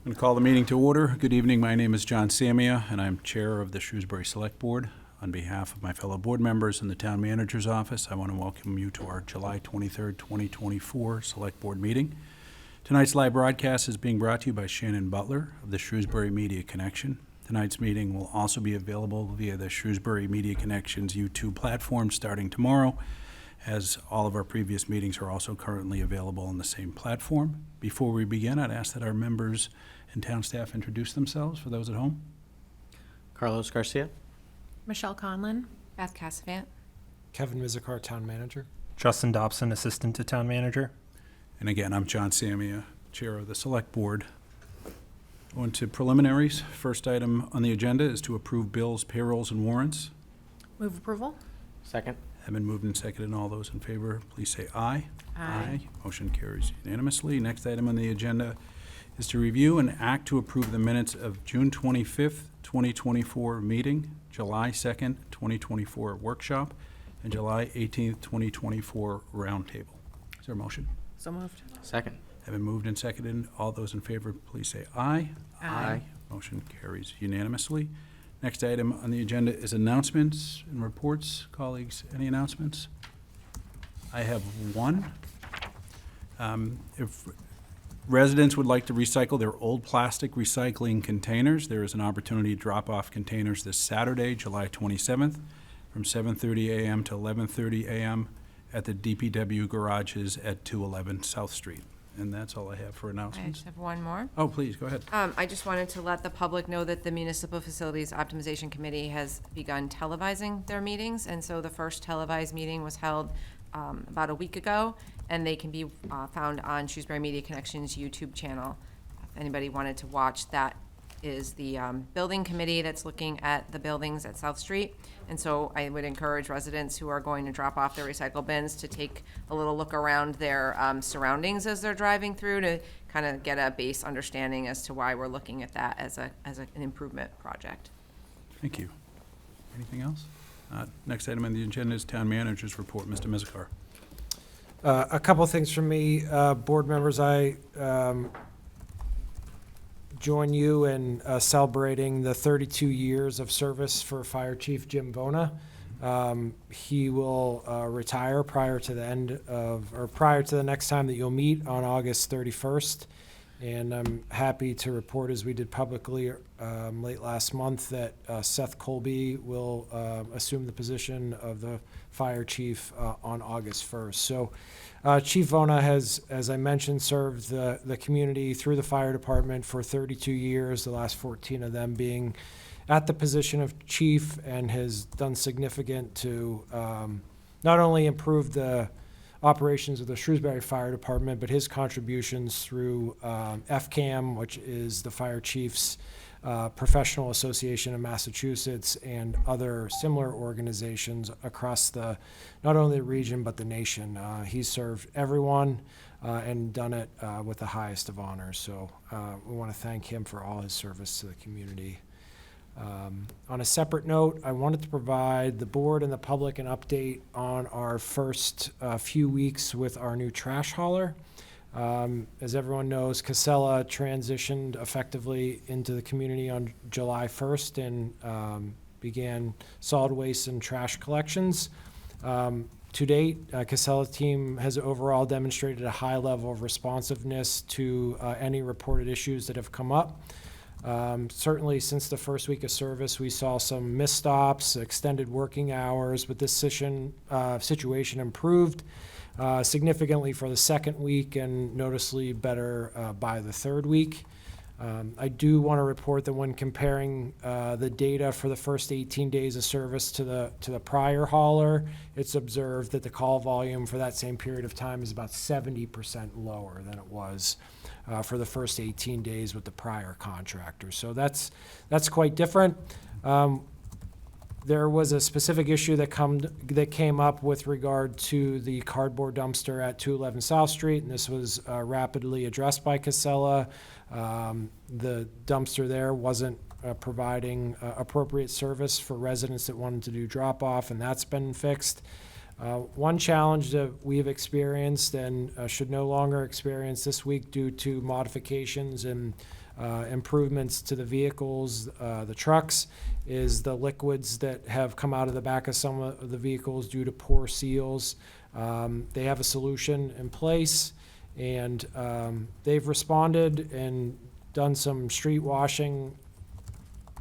I'm going to call the meeting to order. Good evening. My name is John Samia, and I'm Chair of the Shrewsbury Select Board. On behalf of my fellow board members in the Town Manager's Office, I want to welcome you to our July 23rd, 2024 Select Board meeting. Tonight's live broadcast is being brought to you by Shannon Butler of the Shrewsbury Media Connection. Tonight's meeting will also be available via the Shrewsbury Media Connection's YouTube platform starting tomorrow, as all of our previous meetings are also currently available on the same platform. Before we begin, I'd ask that our members and town staff introduce themselves for those at home. Carlos Garcia. Michelle Conlon. Beth Cassavant. Kevin Mizikar, Town Manager. Justin Dobson, Assistant to Town Manager. And again, I'm John Samia, Chair of the Select Board. On to preliminaries. First item on the agenda is to approve bills, payrolls, and warrants. Move approval. Second. Have been moved and seconded. All those in favor, please say aye. Aye. Motion carries unanimously. Next item on the agenda is to review and act to approve the minutes of June 25th, 2024 meeting, July 2nd, 2024 workshop, and July 18th, 2024 roundtable. Is there a motion? So moved. Second. Have been moved and seconded. All those in favor, please say aye. Aye. Motion carries unanimously. Next item on the agenda is announcements and reports. Colleagues, any announcements? I have one. If residents would like to recycle their old plastic recycling containers, there is an opportunity to drop off containers this Saturday, July 27th, from 7:30 a.m. to 11:30 a.m. at the DPW garages at 211 South Street. And that's all I have for I announcements. just have one more. Oh, please, go ahead. I just wanted to let the public know that the Municipal Facilities Optimization Committee has begun televising their meetings. And so the first televised meeting was held about a week ago, and they can be found on Shrewsbury Media Connection's YouTube channel. If anybody wanted to watch, that is the building committee that's looking at the buildings at South Street. And so I would encourage residents who are going to drop off their recycle bins to take a little look around their surroundings as they're driving through to kind of get a base understanding as to why we're looking at that as an improvement project. Thank you. Anything else? Next item on the agenda is Town Manager's Report. Mr. Mizikar. A couple things from me. Board members, I join you in celebrating the 32 years of service for Fire Chief Jim Vona. He will retire prior to the next time that you'll meet on August 31st. And I'm happy to report, as we did publicly late last month, that Seth Colby will assume the position of the fire chief on August 1st. So Chief Vona has, as I mentioned, served the community through the fire department for 32 years, the last 14 of them being at the position of chief, and has done significant to not only improve the operations of the Shrewsbury Fire Department, but his contributions through FCAM, which is the fire chief's professional association in Massachusetts, and other similar organizations across not only the region but the nation. He's served everyone and done it with the highest of honors. So we want to thank him for all his service to the community. On a separate note, I wanted to provide the board and the public an update on our first few weeks with our new trash hauler. As everyone knows, Casella transitioned effectively into the community on July 1st and began solid waste and trash collections. To date, Casella's team has overall demonstrated a high level of responsiveness to any reported issues that have come up. Certainly since the first week of service, we saw some misstops, extended working hours, but this situation improved significantly for the second week and noticeably better by the third week. I do want to report that when comparing the data for the first 18 days of service to the prior hauler, it's observed that the call volume for that same period of time is about 70% lower than it was for the first 18 days with the prior contractor. So that's quite different. There was a specific issue that came up with regard to the cardboard dumpster at 211 South Street, and this was rapidly addressed by Casella. The dumpster there wasn't providing appropriate service for residents that wanted to do drop-off, and that's been fixed. One challenge that we have experienced and should no longer experience this week due to modifications and improvements to the vehicles, the trucks, is the liquids that have come out of the back of some of the vehicles due to poor seals. They have a solution in place, and they've responded and done some street washing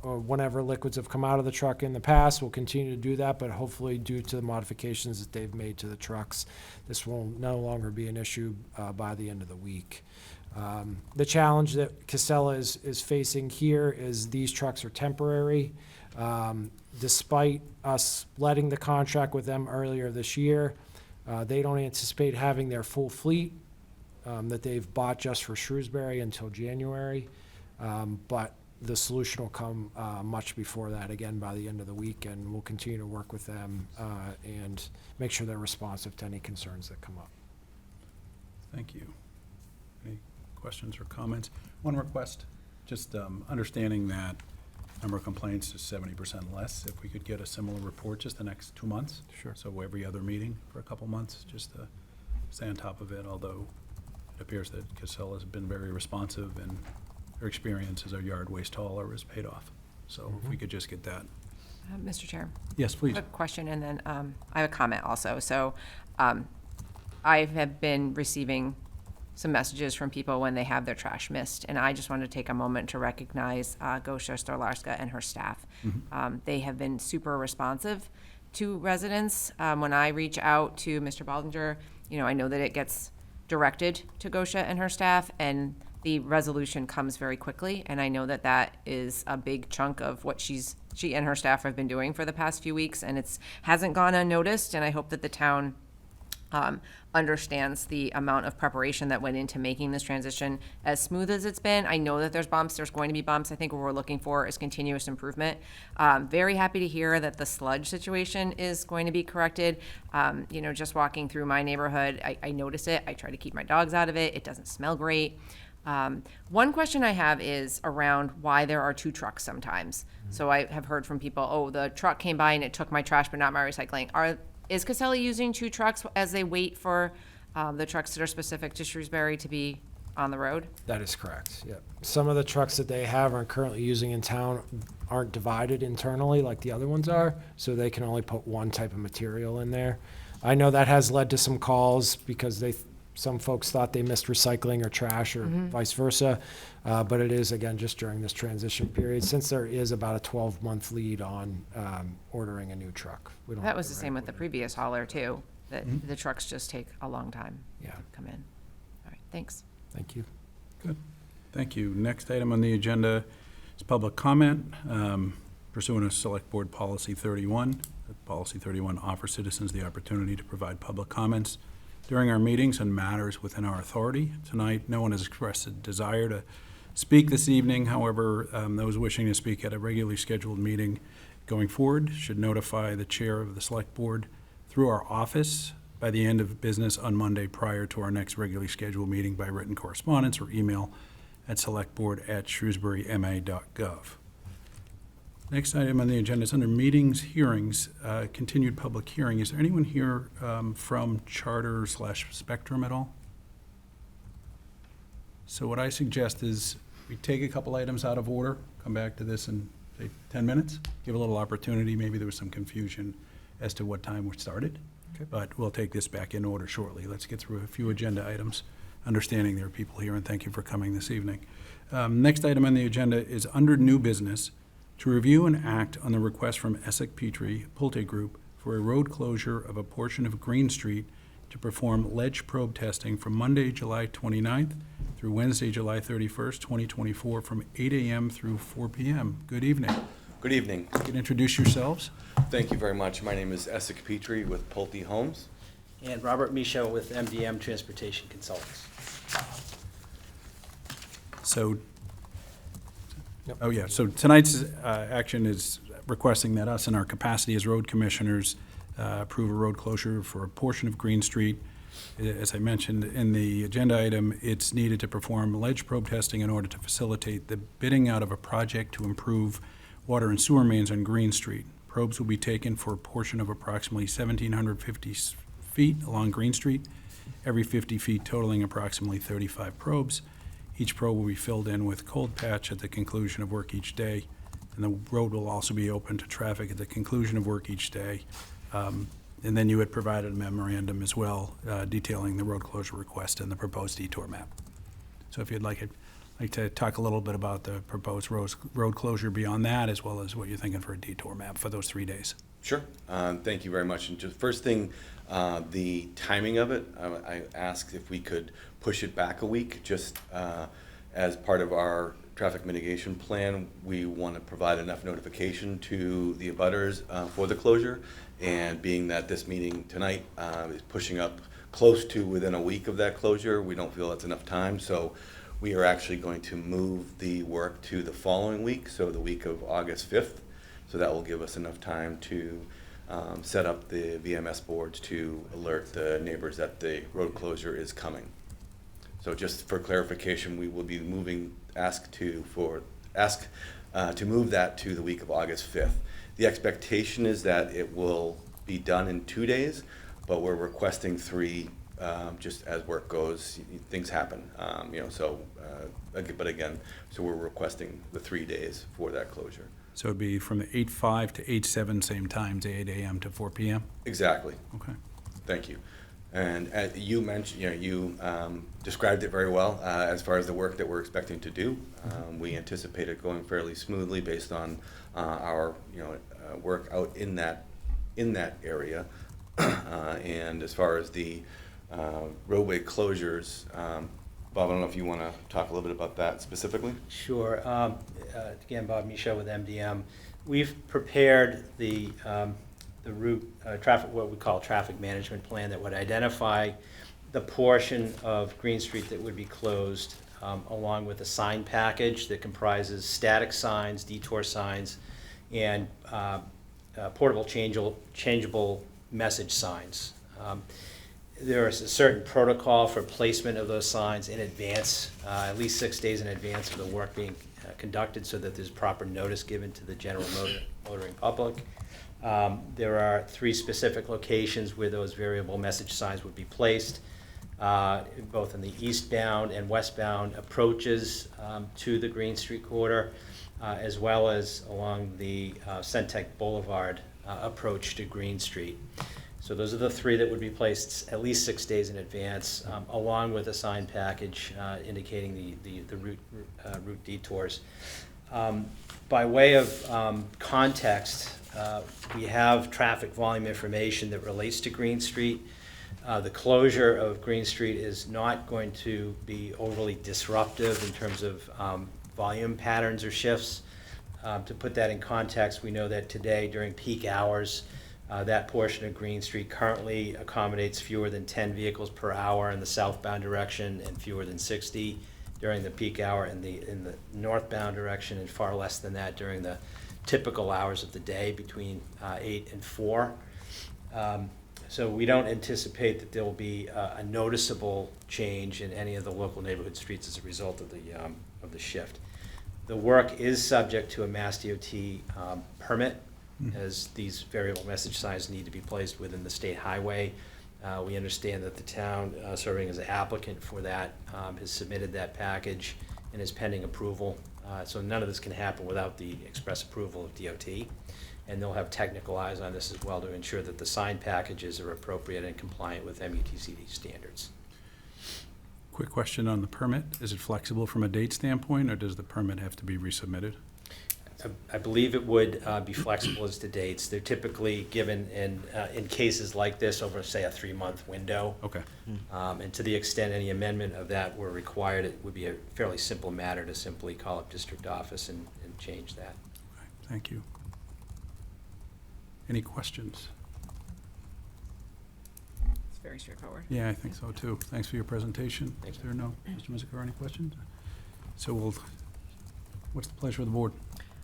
or whenever liquids have come out of the truck in the past. We'll continue to do that, but hopefully due to the modifications that they've made to the trucks, this will no longer be an issue by the end of the week. The challenge that Casella is facing here is these trucks are temporary. Despite us letting the contract with them earlier this year, they don't anticipate having their full fleet that they've bought just for Shrewsbury until January. But the solution will come much before that, again, by the end of the week, and we'll continue to work with them and make sure they're responsive to any concerns that come up. Thank you. Any questions or comments? One request, just understanding that number of complaints is 70% less. If we could get a similar report just the next 2 months. Sure. So every other meeting for a couple months, just to stay on top of it, although it appears that Casella has been very responsive and their experience as a yard waste hauler is paid off. So if we could just get that. Mr. Chair. Yes, please. A question, and then I have a comment also. So I have been receiving some messages from people when they have their trash missed, and I just wanted to take a moment to recognize Gosha Storlarska and her staff. They have been super responsive to residents. When I reach out to Mr. Baldinger, I know that it gets directed to Gosha and her staff, and the resolution comes very quickly, and I know that that is a big chunk of what she and her staff have been doing for the past few weeks, and hasn't gone unnoticed, and I hope that the town understands the amount of preparation that went into making this transition as smooth as it's been. I know that there's going to be bumps. I think what we're looking for is continuous improvement. Very happy to hear that the sludge situation is going to be corrected. Just walking through my neighborhood, I notice it. I try to keep my dogs out of it. It doesn't smell great. One question I have is around why there are two trucks sometimes. So I have heard from people, oh, the truck came by and it took my trash but not my recycling. Is Casella using two trucks as they wait for the trucks that are specific to Shrewsbury to be on the road? That is correct, yep. Some of the trucks that they have are currently using in town aren't divided internally like the other ones are, so they can only put one type of material in there. I know that has led to some calls because some folks thought they missed recycling or trash or vice versa, but it is, again, just during this transition period, since there is about a 12-month lead on ordering a new truck. We don't That have was to the same with the previous hauler too, that Mm-hmm. the trucks just take a long time Yeah, to come in. All right, thanks. thank you. Good. Thank you. Next item on the agenda is public comment. Pursuant to Select Board Policy 31, Policy 31 offers citizens the opportunity to provide public comments during our meetings on matters within our authority. Tonight, no one has expressed a desire to speak this evening. However, those wishing to speak at a regularly scheduled meeting going forward should notify the chair of the Select Board through our office by the end of business on Monday prior to our next regularly scheduled meeting by written correspondence or email at selectboard@shrewsburyma.gov. Next item on the agenda is under meetings, hearings, continued public hearing. Is there anyone here from Charter/Spectrum at all? So what I suggest is we take a couple items out of order, come back to this in, say, 10 minutes, give a little opportunity. Maybe there was some confusion as to what time we started, but we'll take this back in order shortly. Let's get through a few agenda items, understanding there are people here, and thank you for coming this evening. Next item on the agenda is under new business, to review and act on the request from Essex Petrie Pulte Group for a road closure of a portion of Green Street to perform ledge probe testing from Monday, July 29th through Wednesday, July 31st, 2024, from 8 a.m. through 4 p.m. Good evening. Good evening. You can introduce yourselves. Thank you very much. My name is Essex Petrie with Pulte Homes. And Robert Michaud with MDM Transportation Consultants. So, Yep. oh yeah, so tonight's action is requesting that us in our capacity as road commissioners approve a road closure for a portion of Green Street. As I mentioned in the agenda item, it's needed to perform ledge probe testing in order to facilitate the bidding out of a project to improve water and sewer mains on Green Street. Probes will be taken for a portion of approximately 1,750 feet along Green Street, every 50 feet totaling approximately 35 probes. Each probe will be filled in with cold patch at the conclusion of work each day, and the road will also be open to traffic at the conclusion of work each day. And then you had provided a memorandum as well detailing the road closure request and the proposed detour map. So if you'd like to talk a little bit about the proposed road closure beyond that, as well as what you're thinking for a detour map for those 3 days. Sure. Thank you very much. And just first thing, the timing of it, I asked if we could push it back a week, just as part of our traffic mitigation plan. We want to provide enough notification to the abutters for the closure. And being that this meeting tonight is pushing up close to within a week of that closure, we don't feel that's enough time. So we are actually going to move the work to the following week, so the week of August 5th. So that will give us enough time to set up the VMS boards to alert the neighbors that the road closure is coming. So just for clarification, we will be ask to move that to the week of August 5th. The expectation is that it will be done in 2 days, but we're requesting 3, just as work goes, things happen, but again, so we're requesting the 3 days for that closure. So it'd be from the 8:05 to 8:07, same times, 8 a.m. to 4 p.m.? Exactly. Okay. Thank you. And as you mentioned, you described it very well as far as the work that we're expecting to do. We anticipate it going fairly smoothly based on our work out in that area. And as far as the roadway closures, Bob, I don't know if you want to talk a little bit about that specifically? Sure. Again, Bob Michaud with MDM. We've prepared the route, what we call traffic management plan that would identify the portion of Green Street that would be closed, along with a sign package that comprises static signs, detour signs, and portable changeable message signs. There is a certain protocol for placement of those signs in advance, at least 6 days in advance of the work being conducted, so that there's proper notice given to the general motoring public. There are 3 specific locations where those variable message signs would be placed, both in the eastbound and westbound approaches to the Green Street corridor, as well as along the Centec Boulevard approach to Green Street. So those are the 3 that would be placed at least 6 days in advance, along with a sign package indicating the route detours. By way of context, we have traffic volume information that relates to Green Street. The closure of Green Street is not going to be overly disruptive in terms of volume patterns or shifts. To put that in context, we know that today during peak hours, that portion of Green Street currently accommodates fewer than 10 vehicles per hour in the southbound direction and fewer than 60 during the peak hour in the northbound direction, and far less than that during the typical hours of the day between 8 and 4. So we don't anticipate that there will be a noticeable change in any of the local neighborhood streets as a result of the shift. The work is subject to a Mass DOT permit, as these variable message signs need to be placed within the state highway. We understand that the town, serving as an applicant for that, has submitted that package and is pending approval. So none of this can happen without the express approval of DOT. And they'll have technical eyes on this as well to ensure that the sign packages are appropriate and compliant with MUTCD standards. Quick question on the permit. Is it flexible from a date standpoint, or does the permit have to be resubmitted? I believe it would be flexible as to dates. They're typically given in cases like this over, say, a 3-month window. Okay. And to the extent any amendment of that were required, it would be a fairly simple matter to simply call up district office and change that. Okay, thank you. Any questions? It's very straightforward. Yeah, I think so too. Thanks for your presentation. Thank Is there no, Mr. Mizuko, any questions? So what's the pleasure of the board?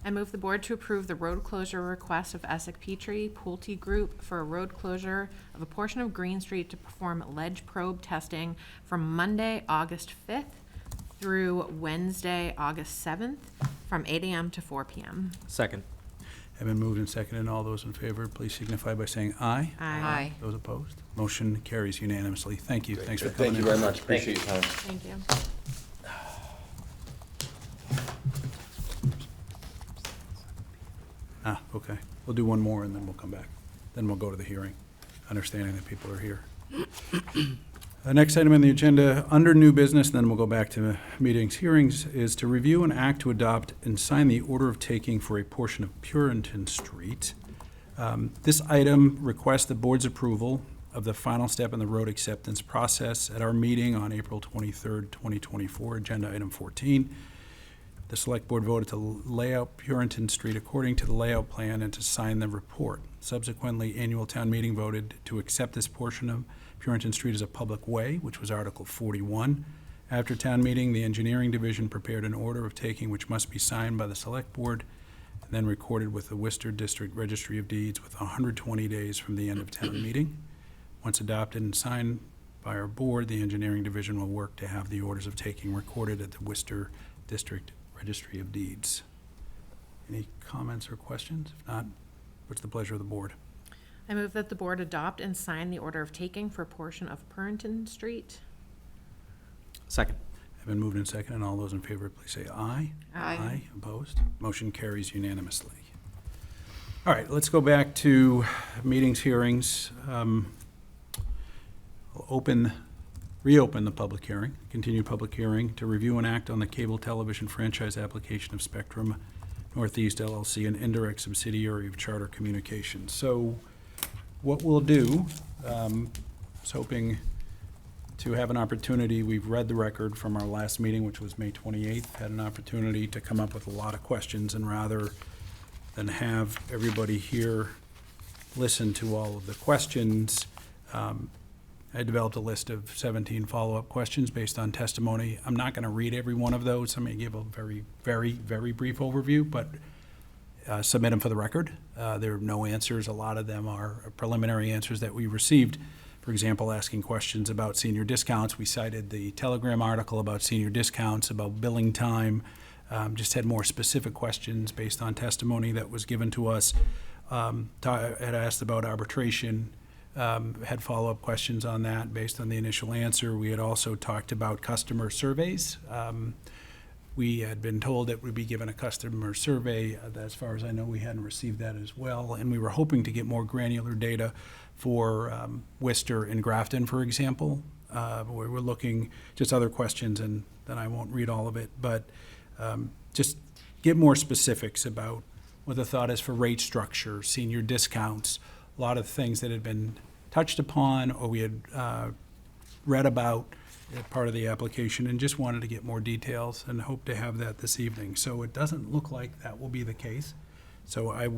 I move the board to approve the road closure request of Essex Petrie Pulte Group for a road closure of a portion of Green Street to perform ledge probe testing from Monday, August 5th through Wednesday, August 7th, from 8 a.m. to 4 p.m. Second. Have been moved and seconded. All those in favor, please signify by saying aye. Aye. Those opposed? Motion carries unanimously. Thank you. Thanks for coming in. Thank you very much. Appreciate your time. Thank you. Okay. We'll do one more and then we'll come back. Then we'll go to the hearing, understanding that people are here. Next item on the agenda, under new business, then we'll go back to meetings, hearings, is to review and act to adopt and sign the order of taking for a portion of Puritan Street. This item requests the board's approval of the final step in the road acceptance process at our meeting on April 23rd, 2024, agenda item 14. The select board voted to lay out Puritan Street according to the layout plan and to sign the report. Subsequently, annual town meeting voted to accept this portion of Puritan Street as a public way, which was Article 41. After town meeting, the engineering division prepared an order of taking which must be signed by the select board and then recorded with the Worcester District Registry of Deeds with 120 days from the end of town meeting. Once adopted and signed by our board, the engineering division will work to have the orders of taking recorded at the Worcester District Registry of Deeds. Any comments or questions? If not, what's the pleasure of the board? I move that the board adopt and sign the order of taking for a portion of Puritan Street. Second. Have been moved and seconded, and all those in favor, please say aye. Aye. Opposed? Motion carries unanimously. All right, let's go back to meetings, hearings. We'll reopen the public hearing, continue public hearing to review and act on the cable television franchise application of Spectrum Northeast LLC, an indirect subsidiary of Charter Communications. So what we'll do, is hoping to have an opportunity, we've read the record from our last meeting, which was May 28th, had an opportunity to come up with a lot of questions, and rather than have everybody here listen to all of the questions, I developed a list of 17 follow-up questions based on testimony. I'm not going to read every one of those. I'm going to give a very, very, very brief overview, but submit them for the record. There are no answers. A lot of them are preliminary answers that we received. For example, asking questions about senior discounts. We cited the Telegram article about senior discounts, about billing time. Just had more specific questions based on testimony that was given to us. Had asked about arbitration. Had follow-up questions on that based on the initial answer. We had also talked about customer surveys. We had been told that we'd be given a customer survey. As far as I know, we hadn't received that as well. And we were hoping to get more granular data for Worcester and Grafton, for example. We were looking, just other questions, and then I won't read all of it, but just get more specifics about what the thought is for rate structure, senior discounts, a lot of things that had been touched upon or we had read about as part of the application, and just wanted to get more details and hope to have that this evening. So it doesn't look like that will be the case. So I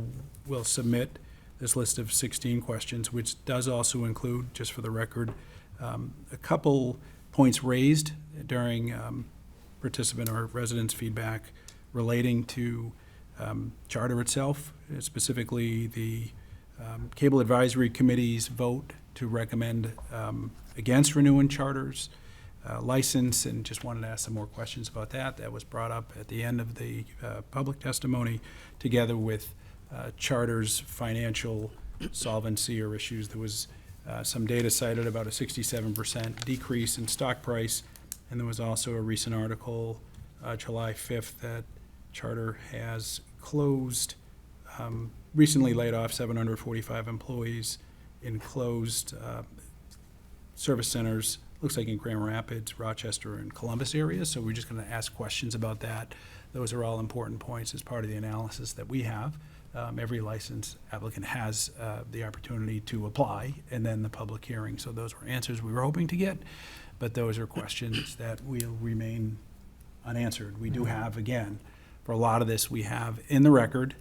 will submit this list of 16 questions, which does also include, just for the record, a couple points raised during participant or residents' feedback relating to Charter itself, specifically the Cable Advisory Committee's vote to recommend against renewing Charter's license, and just wanted to ask some more questions about that. That was brought up at the end of the public testimony, together with Charter's financial solvency or issues. There was some data cited about a 67% decrease in stock price, and there was also a recent article, July 5th, that Charter has closed, recently laid off 745 employees in closed service centers, looks like in Grand Rapids, Rochester, and Columbus areas. So we're just going to ask questions about that. Those are all important points as part of the analysis that we have. Every license applicant has the opportunity to apply, and then the public hearing. So those were answers we were hoping to get, but those are questions that will remain unanswered. We do have, again, for a lot of this, we have in the record,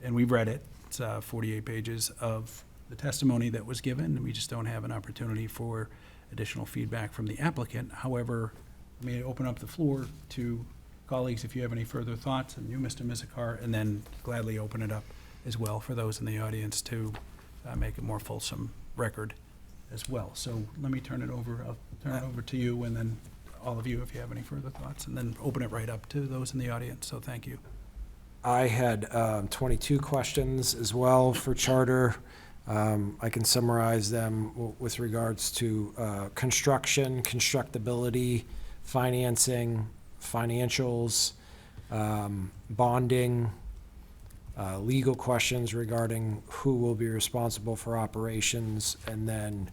and we've read it. It's 48 pages of the testimony that was given, and we just don't have an opportunity for additional feedback from the applicant. However, let me open up the floor to colleagues if you have any further thoughts, and you, Mr. Mizikar, and then gladly open it up as well for those in the audience to make a more fulsome record as well. So let me turn it over. I'll turn it over to you, and then all of you if you have any further thoughts, and then open it right up to those in the audience. So thank you. I had 22 questions as well for Charter. I can summarize them with regards to construction, constructability, financing, financials, bonding, legal questions regarding who will be responsible for operations, and then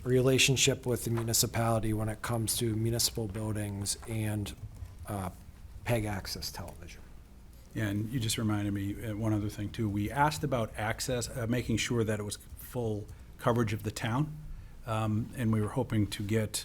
relationship with the municipality when it comes to municipal buildings and PEG access television. Yeah, and you just reminded me, one other thing too. We asked about access, making sure that it was full coverage of the town. And we were hoping to get,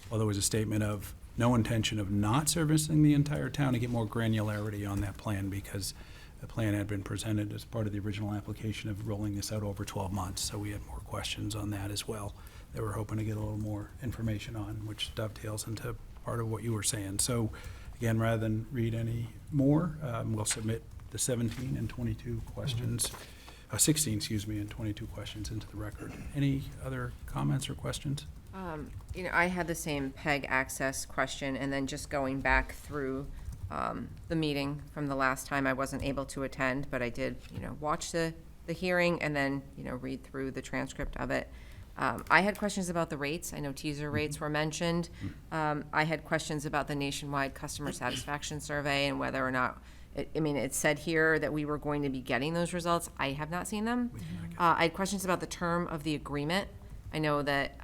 well, there was a statement of no intention of not servicing the entire town, to get more granularity on that plan, because the plan had been presented as part of the original application of rolling this out over 12 months. So we had more questions on that as well that we're hoping to get a little more information on, which dovetails into part of what you were saying. So again, rather than read any more, we'll submit the 17 and 22 questions, 16, excuse me, and 22 questions into the record. Any other comments or questions? I had the same PEG access question, and then just going back through the meeting from the last time. I wasn't able to attend, but I did, watch the hearing and then, read through the transcript of it. I had questions about the rates. I know teaser rates were mentioned. I had questions about the nationwide customer satisfaction survey and whether or not, it said here that we were going to be getting those results. I have not seen them. I had questions about the term of the agreement. I know that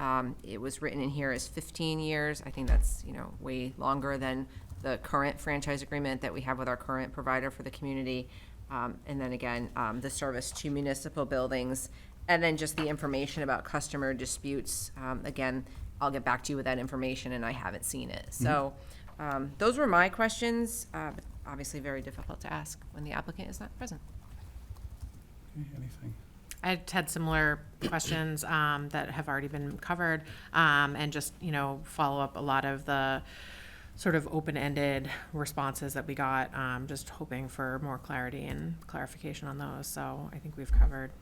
it was written in here as 15 years. I think that's, way longer than the current franchise agreement that we have with our current provider for the community. And then again, the service to municipal buildings, and then just the information about customer disputes. Again, I'll get back to you with that information, and I haven't seen it. So those were my questions. But obviously very difficult to ask when the applicant is not present. Okay, anything? I had similar questions that have already been covered, and just, follow up a lot of the sort of open-ended responses that we got, just hoping for more clarity and clarification on those. So I think we've covered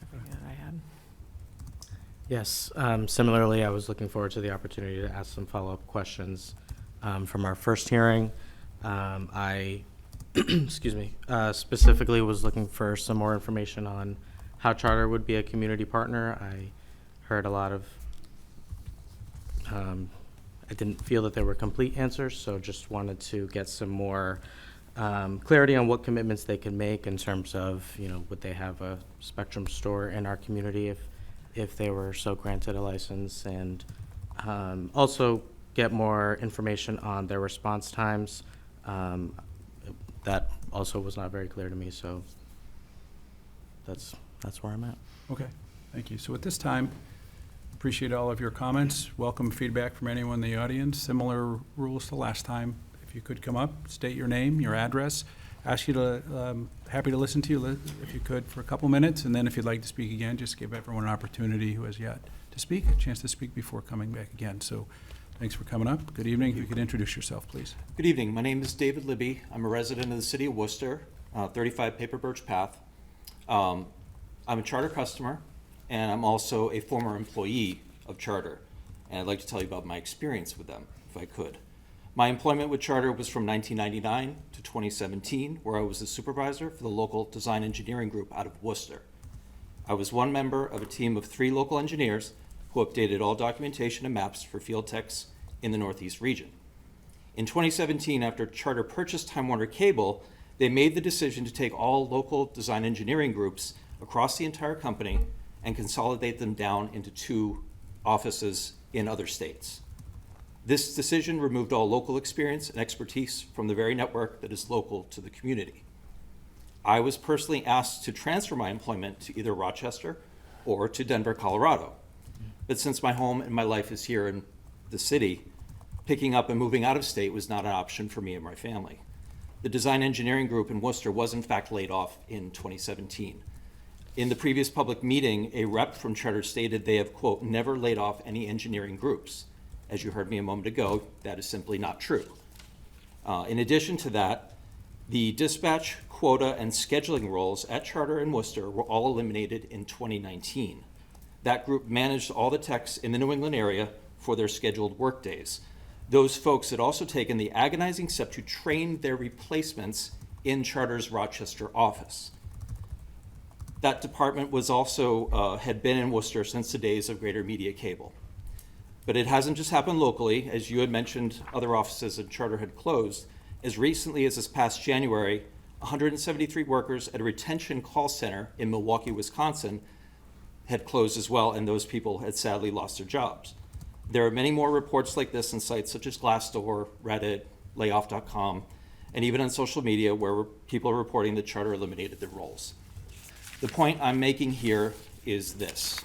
everything that I had. Yes, similarly, I was looking forward to the opportunity to ask some follow-up questions from our first hearing. I, excuse me, specifically was looking for some more information on how Charter would be a community partner. I heard a lot of, I didn't feel that there were complete answers, so just wanted to get some more clarity on what commitments they can make in terms of, would they have a Spectrum store in our community if they were so granted a license, and also get more information on their response times. That also was not very clear to me, so that's where I'm at. Okay, thank you. So at this time, appreciate all of your comments. Welcome feedback from anyone in the audience. Similar rules to last time. If you could come up, state your name, your address. Ask you to, happy to listen to you if you could for a couple minutes, and then if you'd like to speak again, just give everyone an opportunity who has yet to speak, a chance to speak before coming back again. So thanks for coming up. Good evening. If you could introduce yourself, please. Good evening. My name is David Libby. I'm a resident of the city of Worcester, 35 Paper Birch Path. I'm a Charter customer, and I'm also a former employee of Charter. And I'd like to tell you about my experience with them, if I could. My employment with Charter was from 1999 to 2017, where I was the supervisor for the local design engineering group out of Worcester. I was one member of a team of 3 local engineers who updated all documentation and maps for field techs in the Northeast region. In 2017, after Charter purchased Time Warner Cable, they made the decision to take all local design engineering groups across the entire company and consolidate them down into 2 offices in other states. This decision removed all local experience and expertise from the very network that is local to the community. I was personally asked to transfer my employment to either Rochester or to Denver, Colorado. But since my home and my life is here in the city, picking up and moving out of state was not an option for me and my family. The design engineering group in Worcester was in fact laid off in 2017. In the previous public meeting, a rep from Charter stated they have, quote, never laid off any engineering groups. As you heard me a moment ago, that is simply not true. In addition to that, the dispatch, quota, and scheduling roles at Charter and Worcester were all eliminated in 2019. That group managed all the techs in the New England area for their scheduled workdays. Those folks had also taken the agonizing step to train their replacements in Charter's Rochester office. That department was also, had been in Worcester since the days of Greater Media Cable. But it hasn't just happened locally. As you had mentioned, other offices in Charter had closed. As recently as this past January, 173 workers at a retention call center in Milwaukee, Wisconsin had closed as well, and those people had sadly lost their jobs. There are many more reports like this in sites such as Glassdoor, Reddit, layoff.com, and even on social media where people are reporting that Charter eliminated their roles. The point I'm making here is this.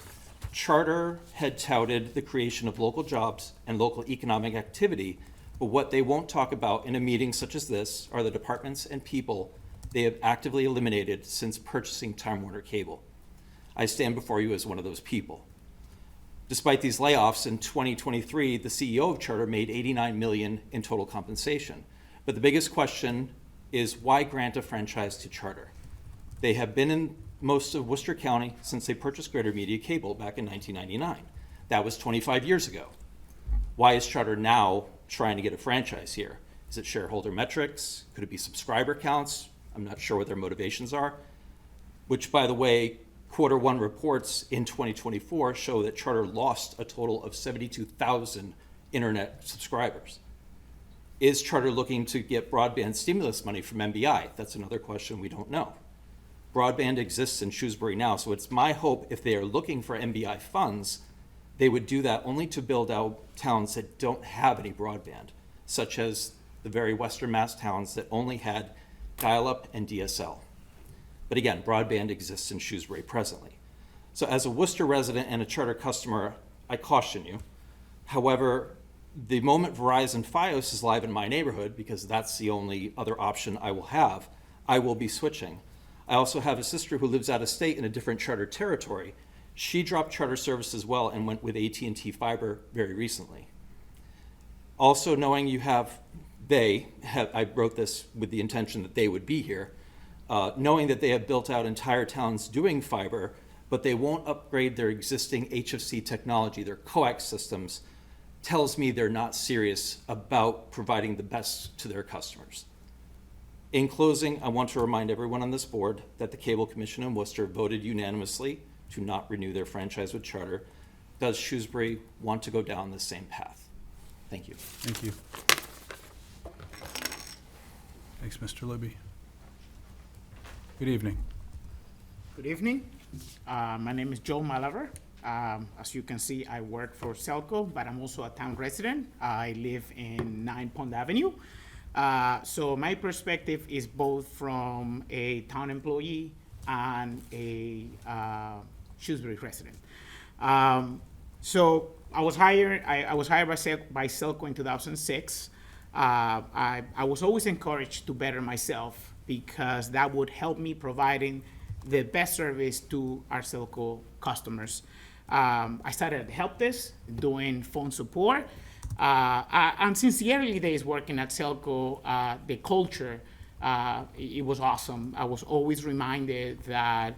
Charter had touted the creation of local jobs and local economic activity, but what they won't talk about in a meeting such as this are the departments and people they have actively eliminated since purchasing Time Warner Cable. I stand before you as one of those people. Despite these layoffs, in 2023, the CEO of Charter made $89 million in total compensation. But the biggest question is, why grant a franchise to Charter? They have been in most of Worcester County since they purchased Greater Media Cable back in 1999. That was 25 years ago. Why is Charter now trying to get a franchise here? Is it shareholder metrics? Could it be subscriber counts? I'm not sure what their motivations are. Which, by the way, Q1 reports in 2024 show that Charter lost a total of 72,000 internet subscribers. Is Charter looking to get broadband stimulus money from MBI? That's another question we don't know. Broadband exists in Shrewsbury now, so it's my hope if they are looking for MBI funds, they would do that only to build out towns that don't have any broadband, such as the very Western Mass towns that only had dial-up and DSL. But again, broadband exists in Shrewsbury presently. So as a Worcester resident and a Charter customer, I caution you. However, the moment Verizon Fios is live in my neighborhood, because that's the only other option I will have, I will be switching. I also have a sister who lives out of state in a different Charter territory. She dropped Charter service as well and went with AT&T Fiber very recently. Also knowing you have, I wrote this with the intention that they would be here, knowing that they have built out entire towns doing fiber, but they won't upgrade their existing HFC technology, their coax systems, tells me they're not serious about providing the best to their customers. In closing, I want to remind everyone on this board that the Cable Commission in Worcester voted unanimously to not renew their franchise with Charter. Does Shrewsbury want to go down the same path? Thank you. Thank you. Thanks, Mr. Libby. Good evening. Good evening. My name is Joe Malaver. As you can see, I work for Selco, but I'm also a town resident. I live in 9 Pond Avenue. So my perspective is both from a town employee and a Shrewsbury resident. So I was hired by Selco in 2006. I was always encouraged to better myself because that would help me providing the best service to our Selco customers. I started at Help Desk doing phone support. And since the early days working at Selco, the culture, it was awesome. I was always reminded that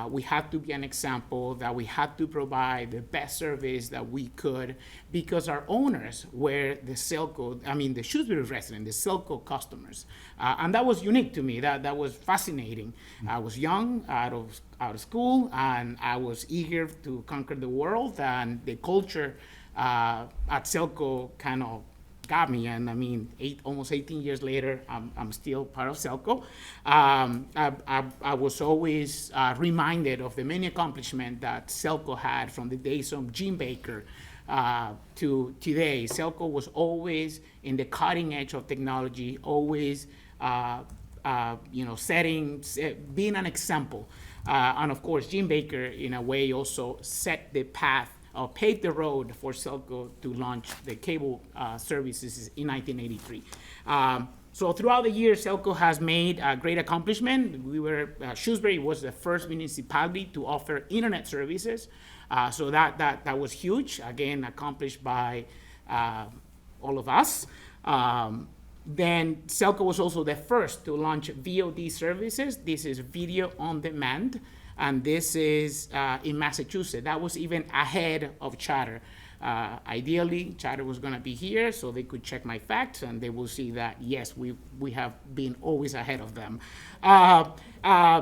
we had to be an example, that we had to provide the best service that we could, because our owners were the Shrewsbury residents, the Selco customers. And that was unique to me. That was fascinating. I was young, out of school, and I was eager to conquer the world, and the culture at Selco kind of got me, and I mean, almost 18 years later, I'm still part of Selco. I was always reminded of the many accomplishments that Selco had from the days of Jim Baker to today. Selco was always in the cutting edge of technology, always being an example. And of course, Jim Baker, in a way, also set the path paved the road for Selco to launch the cable services in 1983. So throughout the years, Selco has made a great accomplishment. Shrewsbury was the first municipality to offer internet services. So that was huge, again, accomplished by all of us. Then Selco was also the first to launch VOD services. This is video on demand. And this is in Massachusetts. That was even ahead of Charter. Ideally, Charter was going to be here so they could check my facts, and they will see that, yes, we have been always ahead of them.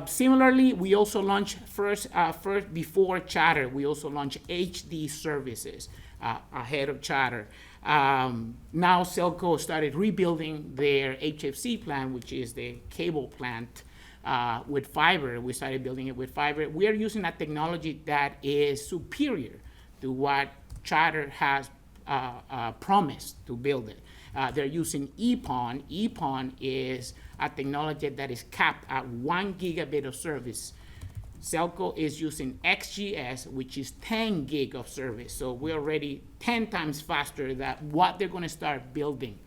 Similarly, we also launched first before Charter, we also launched HD services ahead of Charter. Now Selco started rebuilding their HFC plant, which is the cable plant, with fiber. We started building it with fiber. We are using a technology that is superior to what Charter has promised to build it. They're using EPON. EPON is a technology that is capped at 1 gigabit of service. Selco is using XGS, which is 10 gig of service. So we're already 10 times faster than what they're going to start building.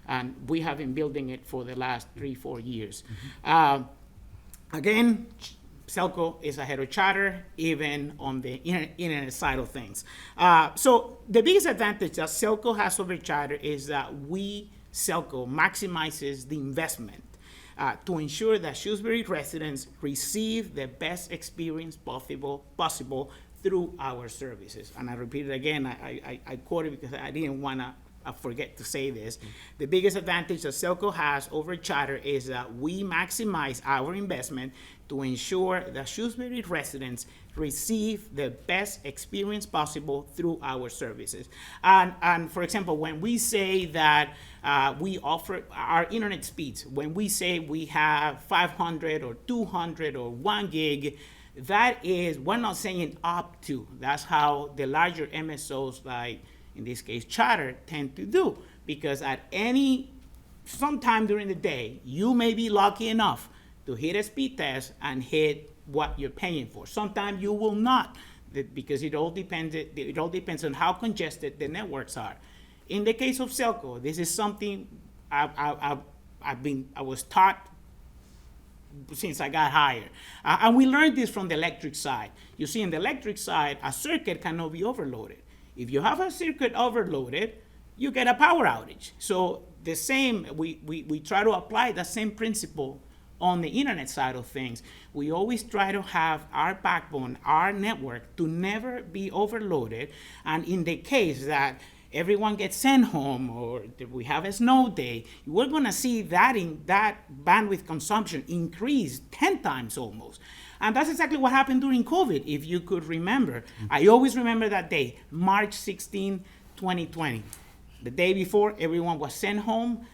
And we have been building it for the last 3-4 years. Again, Selco is ahead of Charter, even on the internet side of things. So the biggest advantage that Selco has over Charter is that Selco maximizes the investment to ensure that Shrewsbury residents receive the best experience possible through our services. And I repeat it again, I quote it because I didn't want to forget to say this. The biggest advantage that Selco has over Charter is that we maximize our investment to ensure that Shrewsbury residents receive the best experience possible through our services. And for example, when we say that we offer our internet speeds, when we say we have 500 or 200 or 1 gig, that is, we're not saying up to. That's how the larger MSOs, like in this case Charter, tend to do. Because at sometime during the day, you may be lucky enough to hit a speed test and hit what you're paying for. Sometimes you will not, because it all depends on how congested the networks are. In the case of Selco, this is something I was taught since I got hired. And we learned this from the electric side. You see, in the electric side, a circuit cannot be overloaded. If you have a circuit overloaded, you get a power outage. So the same, we try to apply the same principle on the internet side of things. We always try to have our backbone, our network, to never be overloaded. And in the case that everyone gets sent home or that we have a snow day, we're gonna see that bandwidth consumption increase 10 times almost. And that's exactly what happened during COVID, if you could remember. I always remember that day, March 16, 2020. The day before, everyone was sent home.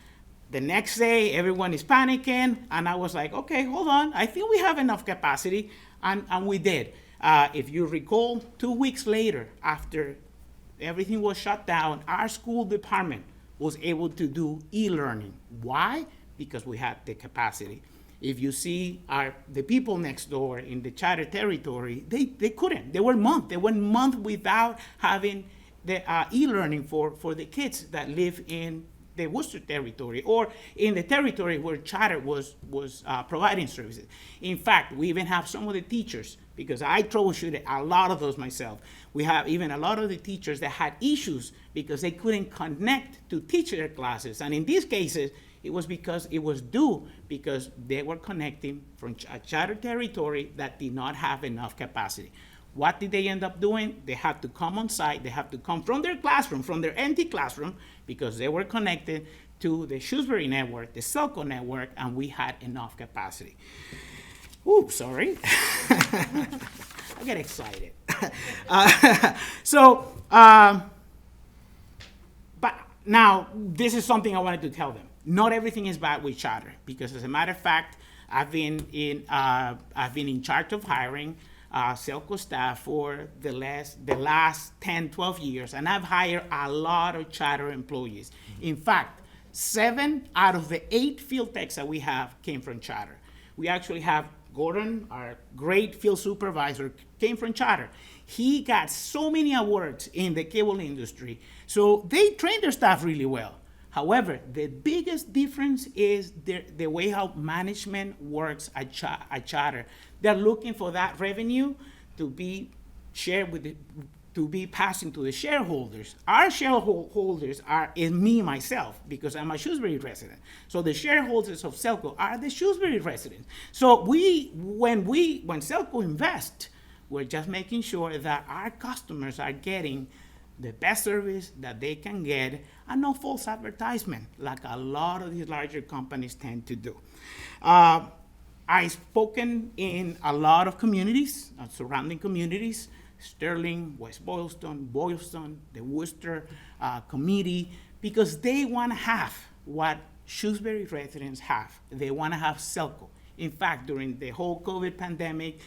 The next day, everyone is panicking, and I was like, okay, hold on, I think we have enough capacity, and we did. If you recall, 2 weeks later, after everything was shut down, our school department was able to do e-learning. Why? Because we had the capacity. If you see the people next door in the Charter territory, they couldn't. They went month without having the e-learning for the kids that live in the Worcester territory or in the territory where Charter was providing services. In fact, we even have some of the teachers, because I troubleshooted a lot of those myself. We have even a lot of the teachers that had issues because they couldn't connect to teach their classes. And in these cases, it was because they were connecting from a Charter territory that did not have enough capacity. What did they end up doing? They had to come on site. They had to come from their classroom, from their empty classroom, because they were connected to the Shrewsbury network, the Selco network, and we had enough capacity. Ooh, sorry. I get excited. But now, this is something I wanted to tell them. Not everything is bad with Charter, because as a matter of fact, I've been in charge of hiring Selco staff for the last 10, 12 years, and I've hired a lot of Charter employees. In fact, 7 out of the 8 field techs that we have came from Charter. We actually have Gordon, our great field supervisor, came from Charter. He got so many awards in the cable industry, so they train their staff really well. However, the biggest difference is the way how management works at Charter. They're looking for that revenue to be shared to be passing to the shareholders. Our shareholders is me, myself, because I'm a Shrewsbury resident. So the shareholders of Selco are the Shrewsbury residents. So when Selco invests, we're just making sure that our customers are getting the best service that they can get and no false advertisement, like a lot of these larger companies tend to do. I've spoken in a lot of communities, surrounding communities, Sterling, West Boylston, the Worcester committee, because they want to have what Shrewsbury residents have. They want to have Selco. In fact, during the whole COVID pandemic,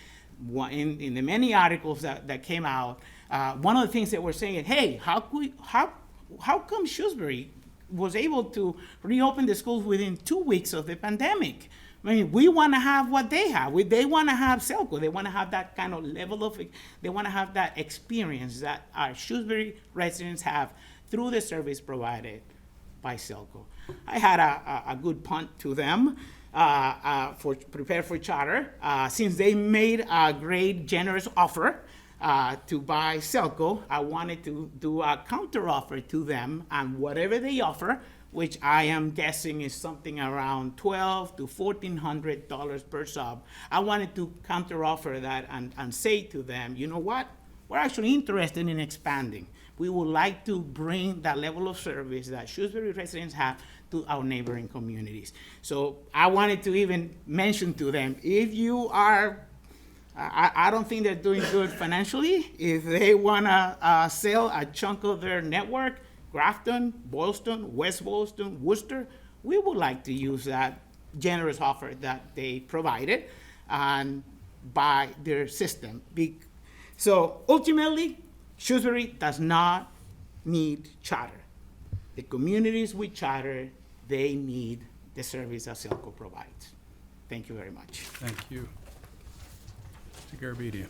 in the many articles that came out, one of the things that were saying, hey, how come Shrewsbury was able to reopen the schools within 2 weeks of the pandemic? I mean, we want to have what they have. They want to have Selco. They want to have that kind of level of, they want to have that experience that our Shrewsbury residents have through the service provided by Selco. I had a good punt to them for prepare for charter, since they made a great generous offer to buy Selco. I wanted to do a counter offer to them on whatever they offer, which I am guessing is something around $1,200 to $1,400 per sub. I wanted to counter offer that and say to them, you know what? We're actually interested in expanding. We would like to bring that level of service that Shrewsbury residents have to our neighboring communities. So I wanted to even mention to them, if you are, I don't think they're doing good financially. If they want to sell a chunk of their network, Grafton, Boylston, West Boylston, Worcester, we would like to use that generous offer that they provided and buy their system. So ultimately, Shrewsbury does not need charter. The communities with charter, they need the service that Selco provides. Thank you very much. Thank you. Mr. Garabedian.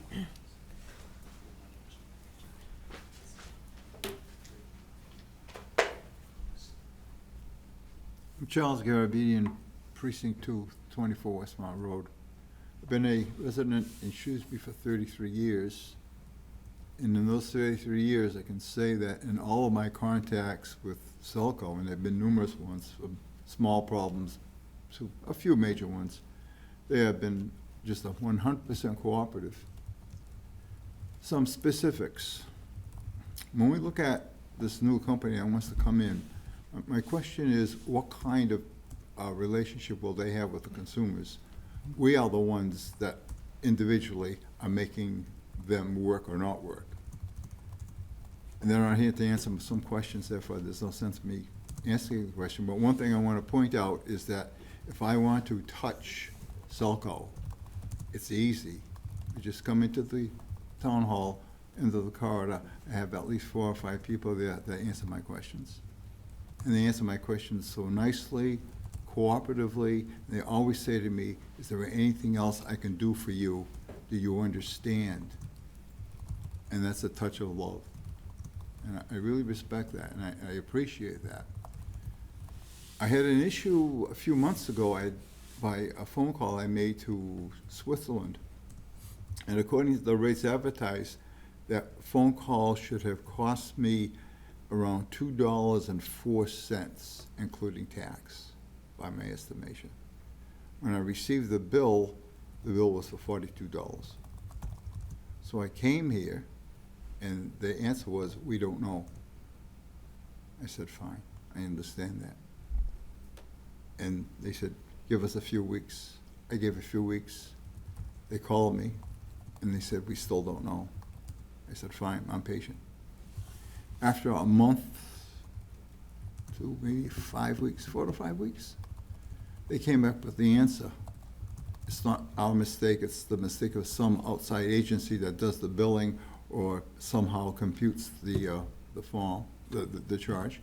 I'm Charles Garabedian, Precinct 2, 24 Westmont Road. I've been a resident in Shrewsbury for 33 years. And in those 33 years, I can say that in all of my contacts with Selco, and there have been numerous ones, from small problems to a few major ones, they have been just a 100% cooperative. Some specifics. When we look at this new company that wants to come in, my question is, what kind of relationship will they have with the consumers? We are the ones that individually are making them work or not work. And they're not here to answer some questions, therefore there's no sense in me answering the question. But one thing I want to point out is that if I want to touch Selco, it's easy. You just come into the town hall, into the corridor. I have at least 4 or 5 people there that answer my questions. And they answer my questions so nicely, cooperatively. They always say to me, is there anything else I can do for you? Do you understand? And that's a touch of love. And I really respect that, and I appreciate that. I had an issue a few months ago by a phone call I made to Switzerland. And according to the rates advertised, that phone call should have cost me around $2.04, including tax, by my estimation. When I received the bill was for $42. So I came here, and the answer was, we don't know. I said, fine, I understand that. And they said, give us a few weeks. I gave a few weeks. They called me, and they said, we still don't know. I said, fine, I'm patient. After a month to maybe 5 weeks, 4 to 5 weeks, they came back with the answer. It's not our mistake, it's the mistake of some outside agency that does the billing or somehow computes the form, the charge.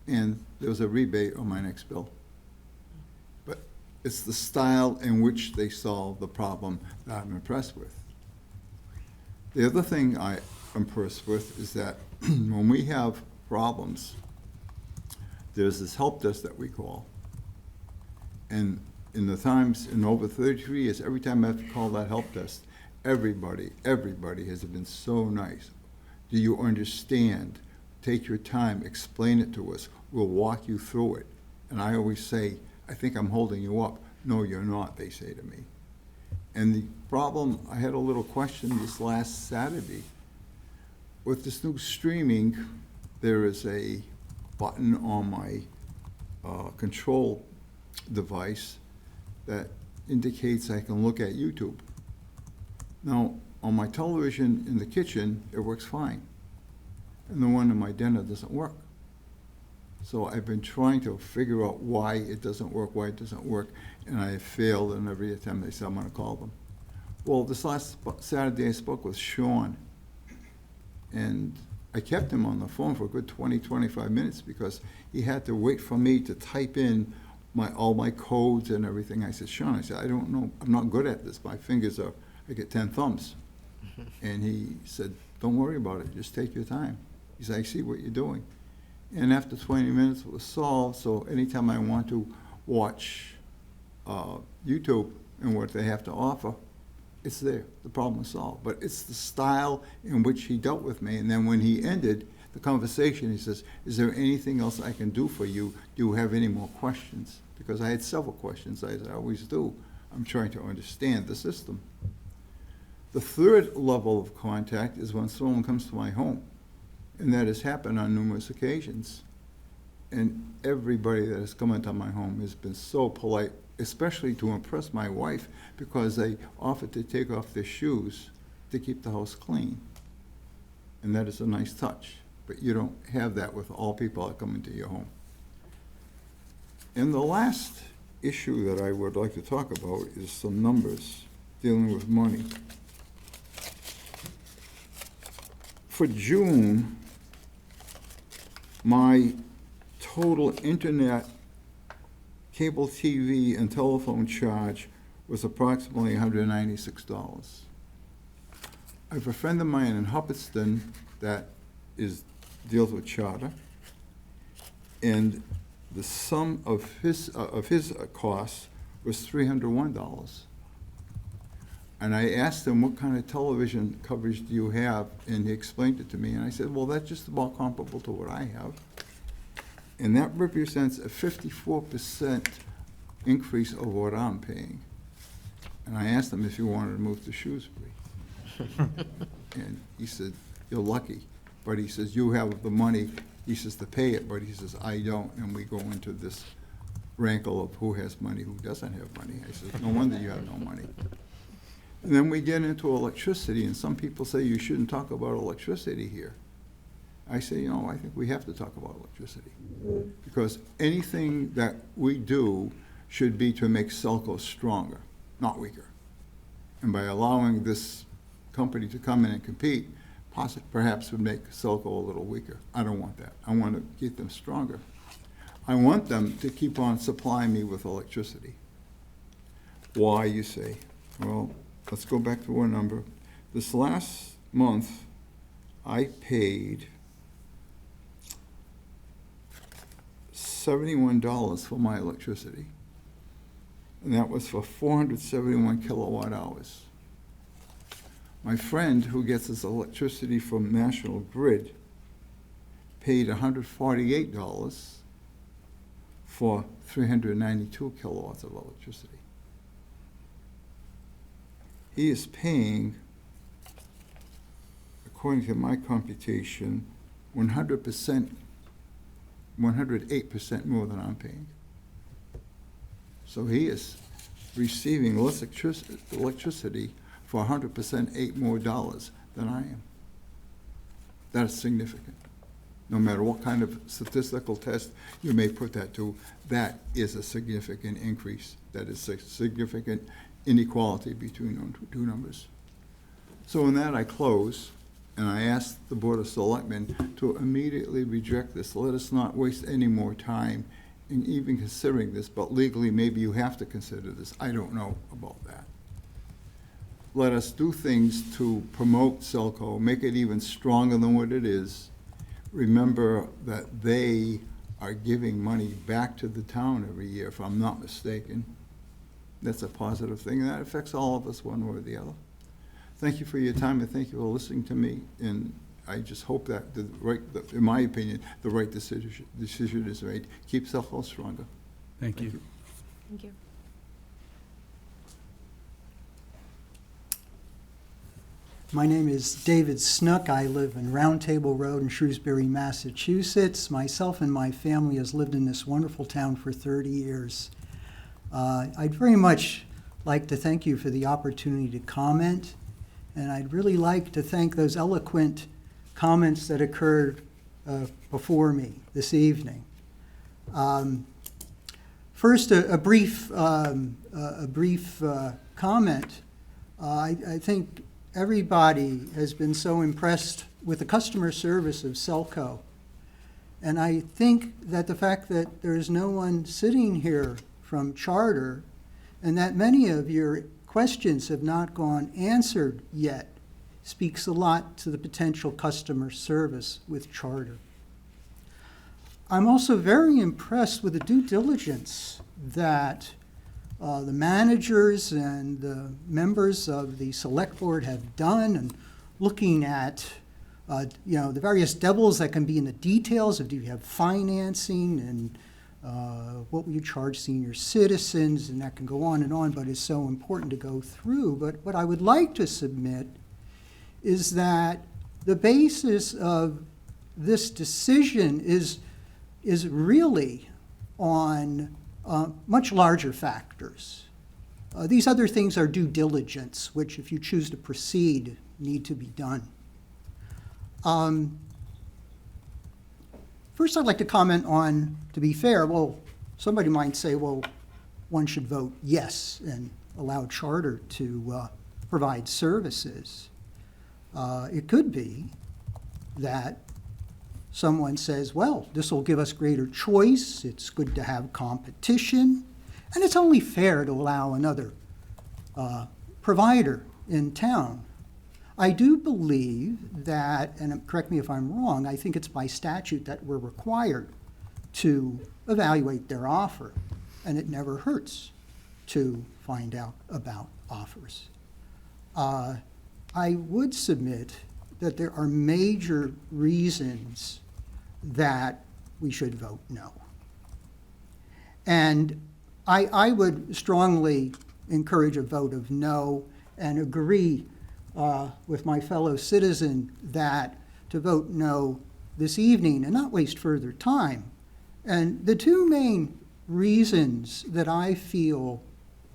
And there was a rebate on my next bill. But it's the style in which they solve the problem that I'm impressed with. The other thing I'm impressed with is that when we have problems, there's this help desk that we call. And in the times, in over 33 years, every time I have to call that help desk, everybody has been so nice. Do you understand? Take your time, explain it to us. We'll walk you through it. And I always say, I think I'm holding you up. No, you're not, they say to me. And the problem, I had a little question this last Saturday. With this new streaming, there is a button on my control device that indicates I can look at YouTube. Now, on my television in the kitchen, it works fine. And the one in my dinner doesn't work. So I've been trying to figure out why it doesn't work, and I have failed, and every attempt I said I'm gonna call them. Well, this last Saturday I spoke with Sean, and I kept him on the phone for a good 20, 25 minutes because he had to wait for me to type in all my codes and everything. I said, Sean, I don't know, I'm not good at this. My fingers I get 10 thumbs. And he said, don't worry about it, just take your time. He said, I see what you're doing. And after 20 minutes it was solved, so anytime I want to watch YouTube and what they have to offer, it's there, the problem is solved. But it's the style in which he dealt with me. And then when he ended the conversation, he says, is there anything else I can do for you? Do you have any more questions? Because I had several questions, as I always do. I'm trying to understand the system. The third level of contact is when someone comes to my home. And that has happened on numerous occasions. And everybody that has come into my home has been so polite, especially to impress my wife, because they offered to take off their shoes to keep the house clean. And that is a nice touch, but you don't have that with all people that come into your home. And the last issue that I would like to talk about is some numbers dealing with money. For June, my total internet, cable TV, and telephone charge was approximately $196. I have a friend of mine in Hubbardston that deals with Charter, and the sum of his costs was $301. And I asked him, what kind of television coverage do you have? And he explained it to me, and I said, well, that's just about comparable to what I have. And that represents a 54% increase over what I'm paying. And I asked him if he wanted to move to Shrewsbury. And he said, you're lucky. But he says, you have the money, he says, to pay it, but he says, I don't. And we go into this rankle of who has money, who doesn't have money. I said, no wonder you have no money. And then we get into electricity, and some people say you shouldn't talk about electricity here. I say, I think we have to talk about electricity. Because anything that we do should be to make Selco stronger, not weaker. And by allowing this company to come in and compete, perhaps would make Selco a little weaker. I don't want that. I want to keep them stronger. I want them to keep on supplying me with electricity. Why, you say? Well, let's go back to our number. This last month, I paid $71 for my electricity. And that was for 471 kilowatt hours. My friend, who gets his electricity from National Grid, paid $148 for 392 kilowatts of electricity. He is paying, according to my computation, 108% more than I'm paying. So he is receiving less electricity for 108 more dollars than I am. That is significant. No matter what kind of statistical test you may put that to, that is a significant increase. That is a significant inequality between two numbers. So in that I close, and I ask the Board of Selectmen to immediately reject this. Let us not waste any more time in even considering this, but legally maybe you have to consider this. I don't know about that. Let us do things to promote Selco, make it even stronger than what it is. Remember that they are giving money back to the town every year, if I'm not mistaken. That's a positive thing, and that affects all of us one way or the other. Thank you for your time, and thank you for listening to me, and I just hope that, in my opinion, the right decision is made. Keep Selco stronger. Thank you. Thank you. My name is David Snook. I live in Round Table Road in Shrewsbury, Massachusetts. Myself and my family has lived in this wonderful town for 30 years. I'd very much like to thank you for the opportunity to comment, and I'd really like to thank those eloquent comments that occurred before me this evening. First, a brief comment. I think everybody has been so impressed with the customer service of Selco. And I think that the fact that there is no one sitting here from Charter and that many of your questions have not gone answered yet speaks a lot to the potential customer service with Charter. I'm also very impressed with the due diligence that the managers and the members of the select board have done, and looking at the various devils that can be in the details of, do you have financing, and what will you charge senior citizens, and that can go on, but it's so important to go through. But what I would like to submit is that the basis of this decision is really on much larger factors. These other things are due diligence, which, if you choose to proceed, need to be done. First, I'd like to comment on, to be fair, well, somebody might say, well, one should vote yes and allow Charter to provide services. It could be that someone says, well, this will give us greater choice, it's good to have competition, and it's only fair to allow another provider in town. I do believe that, and correct me if I'm wrong, I think it's by statute that we're required to evaluate their offer, and it never hurts to find out about offers. I would submit that there are major reasons that we should vote no. And I would strongly encourage a vote of no and agree with my fellow citizen that to vote no this evening and not waste further time. And the two main reasons that I feel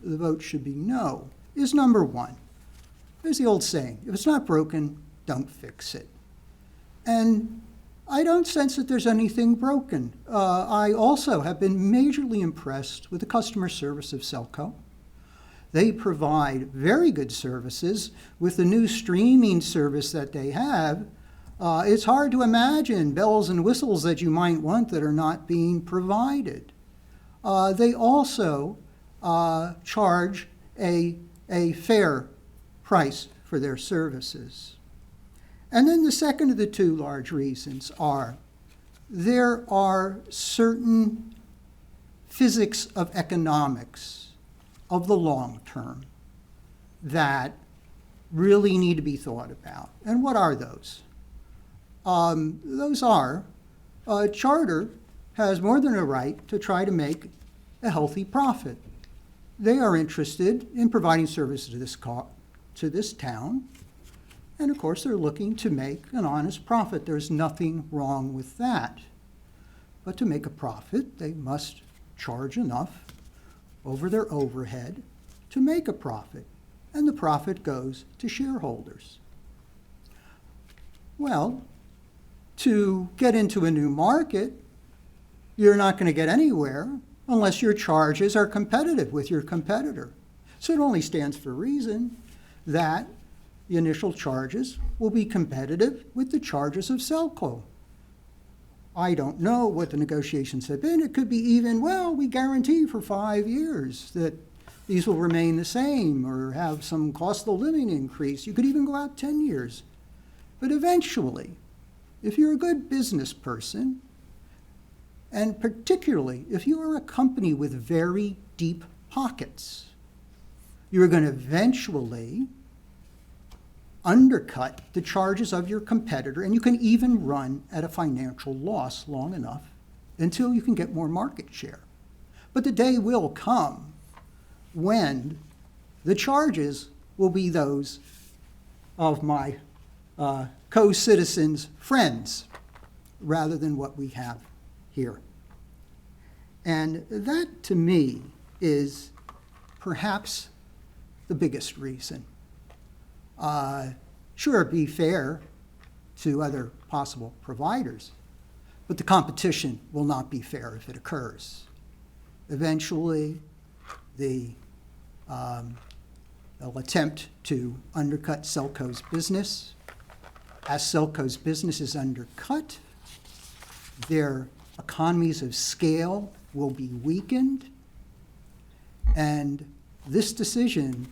the vote should be no is, number one, there's the old saying, if it's not broken, don't fix it. And I don't sense that there's anything broken. I also have been majorly impressed with the customer service of Selco. They provide very good services. With the new streaming service that they have, it's hard to imagine bells and whistles that you might want that are not being provided. They also charge a fair price for their services. And then the second of the two large reasons are there are certain physics of economics of the long term that really need to be thought about. And what are those? Those are Charter has more than a right to try to make a healthy profit. They are interested in providing services to this town. And of course, they're looking to make an honest profit. There's nothing wrong with that. But to make a profit, they must charge enough over their overhead to make a profit. And the profit goes to shareholders. Well, to get into a new market, you're not going to get anywhere unless your charges are competitive with your competitor. So it only stands for reason that the initial charges will be competitive with the charges of Selco. I don't know what the negotiations have been. It could be even, well, we guarantee for 5 years that these will remain the same or have some cost of living increase. You could even go out 10 years. But eventually, if you're a good business person, and particularly if you are a company with very deep pockets, you're going to eventually undercut the charges of your competitor, and you can even run at a financial loss long enough until you can get more market share. But the day will come when the charges will be those of my co-citizens' friends rather than what we have here. And that, to me, is perhaps the biggest reason. Sure, be fair to other possible providers, but the competition will not be fair if it occurs. Eventually, they'll attempt to undercut Selco's business. As Selco's business is undercut, their economies of scale will be weakened, and this decision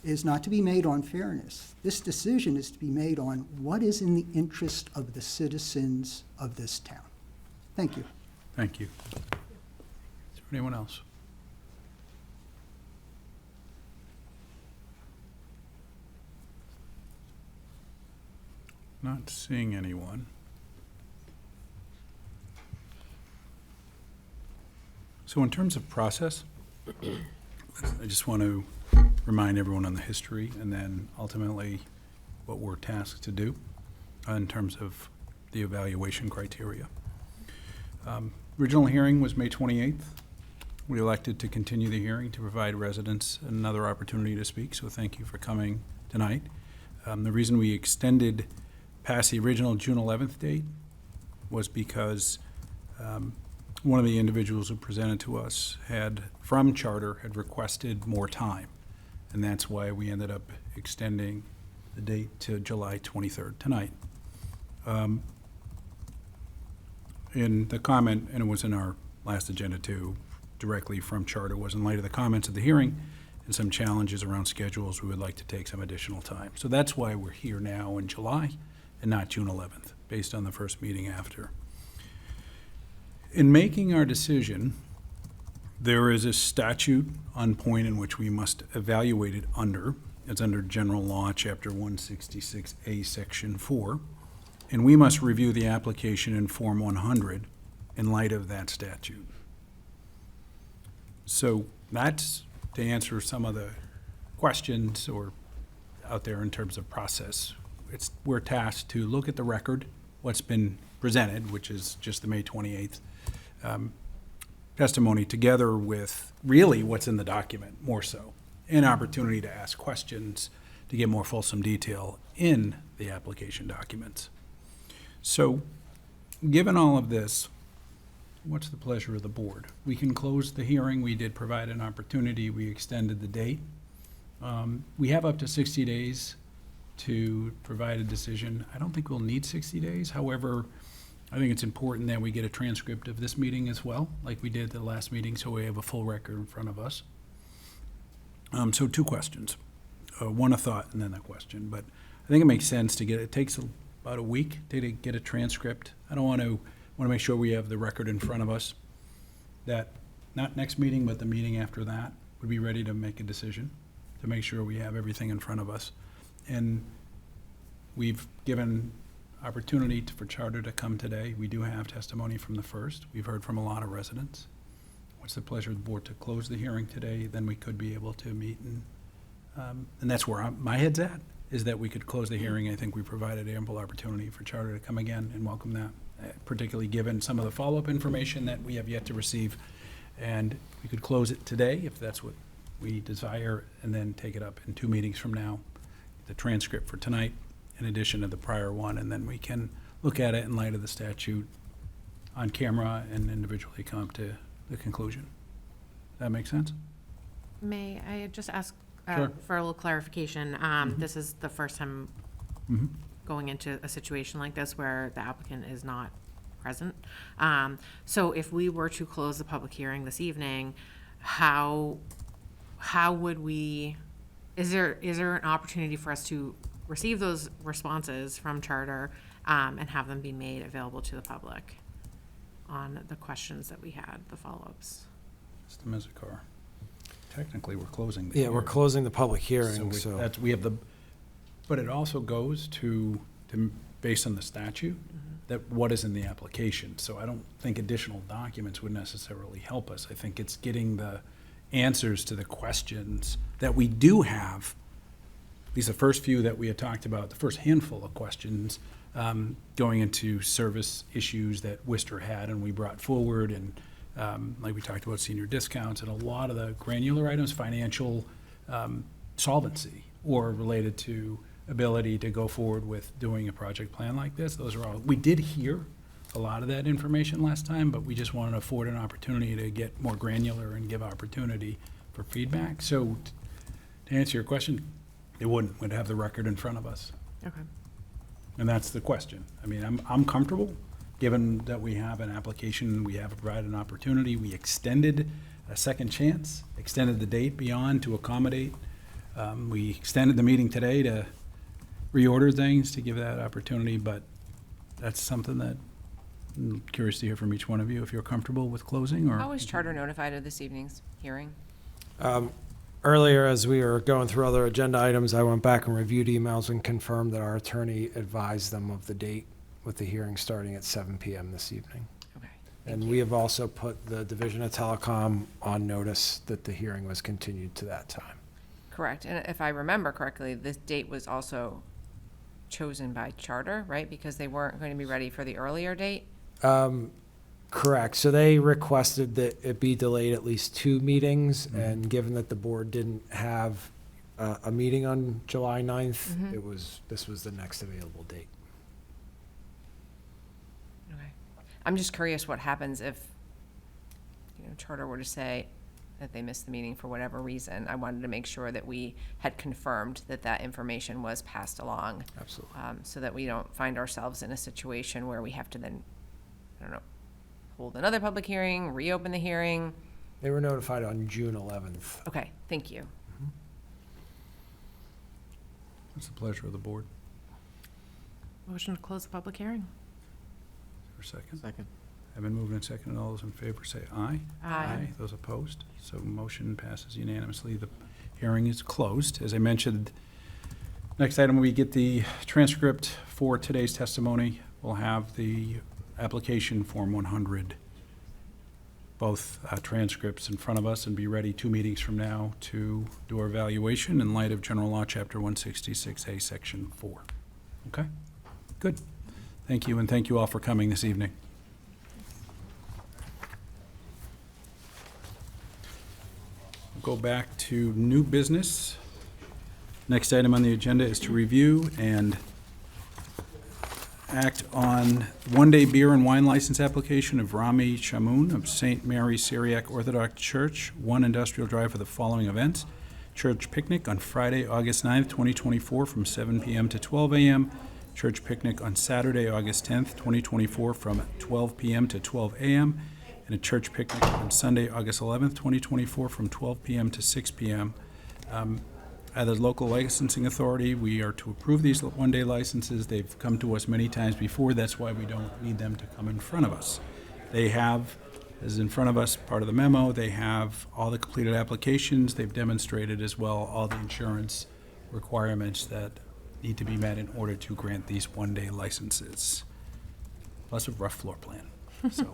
is not to be made on fairness. This decision is to be made on what is in the interest of the citizens of this town. Thank you. Thank you. Is there anyone else? Not seeing anyone. So in terms of process, I just want to remind everyone on the history and then ultimately what we're tasked to do in terms of the evaluation criteria. Original hearing was May 28th. We elected to continue the hearing to provide residents another opportunity to speak, so thank you for coming tonight. The reason we extended past the original June 11th date was because one of the individuals who presented to us from Charter, had requested more time. And that's why we ended up extending the date to July 23rd, tonight. In the comment, and it was in our last agenda too, directly from Charter, was in light of the comments of the hearing and some challenges around schedules, we would like to take some additional time. So that's why we're here now in July and not June 11th, based on the first meeting after. In making our decision, there is a statute on point in which we must evaluate it under. It's under General Law, Chapter 166A, Section 4, and we must review the application in Form 100 in light of that statute. So that's to answer some of the questions or out there in terms of process. We're tasked to look at the record, what's been presented, which is just the May 28th testimony, together with really what's in the document, more so, an opportunity to ask questions to get more fulsome detail in the application documents. So, given all of this, what's the pleasure of the board? We can close the hearing. We did provide an opportunity. We extended the date. We have up to 60 days to provide a decision. I don't think we'll need 60 days. However, I think it's important that we get a transcript of this meeting as well, like we did the last meeting, so we have a full record in front of us. So two questions. One a thought and then a question. But I think it makes sense to it takes about a week to get a transcript. I want to make sure we have the record in front of us, that not next meeting, but the meeting after that, would be ready to make a decision, to make sure we have everything in front of us. And we've given opportunity for Charter to come today. We do have testimony from the first. We've heard from a lot of residents. What's the pleasure of the board to close the hearing today? Then we could be able to meet, and that's where my head's at, is that we could close the hearing. I think we provided ample opportunity for Charter to come again and welcome that, particularly given some of the follow-up information that we have yet to receive. And we could close it today if that's what we desire, and then take it up in 2 meetings from now, the transcript for tonight, in addition to the prior one, and then we can look at it in light of the statute on camera and individually come to the conclusion. That make sense? May I just ask Sure. for a little clarification? This is the first time going into a situation like this where the applicant is not present. So if we were to close the public hearing this evening, how would we, is there an opportunity for us to receive those responses from Charter and have them be made available to the public on the questions that we had, the follow-ups? Mr. Mizikar. Technically, we're closing the Yeah, hearing. we're closing the public hearing, so. We have but it also goes to based on the statute, that what is in the application. So I don't think additional documents would necessarily help us. I think it's getting the answers to the questions that we do have. These are the first few that we had talked about, the first handful of questions going into service issues that Worcester had and we brought forward, and like we talked about senior discounts and a lot of the granular items, financial solvency, or related to ability to go forward with doing a project plan like this. Those are all, we did hear a lot of that information last time, but we just wanted to afford an opportunity to get more granular and give opportunity for feedback. So to answer your question, it wouldn't. We'd have the record in front of us. Okay. And that's the question. I mean, I'm comfortable, given that we have an application, we have provided an opportunity, we extended a second chance, extended the date beyond to accommodate. We extended the meeting today to reorder things, to give that opportunity, but that's something that I'm curious to hear from each one of you, if you're comfortable with closing, or? How was Charter notified of this evening's hearing? Earlier, as we were going through other agenda items, I went back and reviewed emails and confirmed that our attorney advised them of the date with the hearing starting at 7 PM this evening. Okay. And we have also put the Division of Telecom on notice that the hearing was continued to that time. Correct. And if I remember correctly, this date was also chosen by Charter, right? Because they weren't going to be ready for the earlier date? Correct. So they requested that it be delayed at least 2 meetings, and given that the board didn't have a meeting on July 9th, this was the next available date. Okay. I'm just curious what happens if, Charter were to say that they missed the meeting for whatever reason. I wanted to make sure that we had confirmed that that information was passed along. Absolutely. So that we don't find ourselves in a situation where we have to then, I don't know, hold another public hearing, reopen the hearing. They were notified on June 11th. Okay, thank you. It's the pleasure of the board. Motion to close the public hearing. For a second. Second. Have been moved and seconded. All those in favor say aye. Aye. Those opposed? So motion passes unanimously. The hearing is closed. As I mentioned, next item, we get the transcript for today's testimony. We'll have the application Form 100, both transcripts in front of us, and be ready 2 meetings from now to do our evaluation in light of General Law, Chapter 166A, Section 4. Okay? Good. Thank you, and thank you all for coming this evening. We'll go back to new business. Next item on the agenda is to review and act on one-day beer and wine license application of Rami Chamoun of St. Mary Syriac Orthodox Church, 1 Industrial Drive, for the following events: church picnic on Friday, August 9th, 2024, from 7 p.m. to 12 a.m., church picnic on Saturday, August 10th, 2024, from 12 p.m. to 12 a.m., and a church picnic on Sunday, August 11th, 2024, from 12 p.m. to 6 p.m. As a local licensing authority, we are to approve these one-day licenses. They've come to us many times before. That's why we don't need them to come in front of us. They have, as in front of us, part of the memo, they have all the completed applications. They've demonstrated as well all the insurance requirements that need to be met in order to grant these one-day licenses, plus a rough floor plan. So,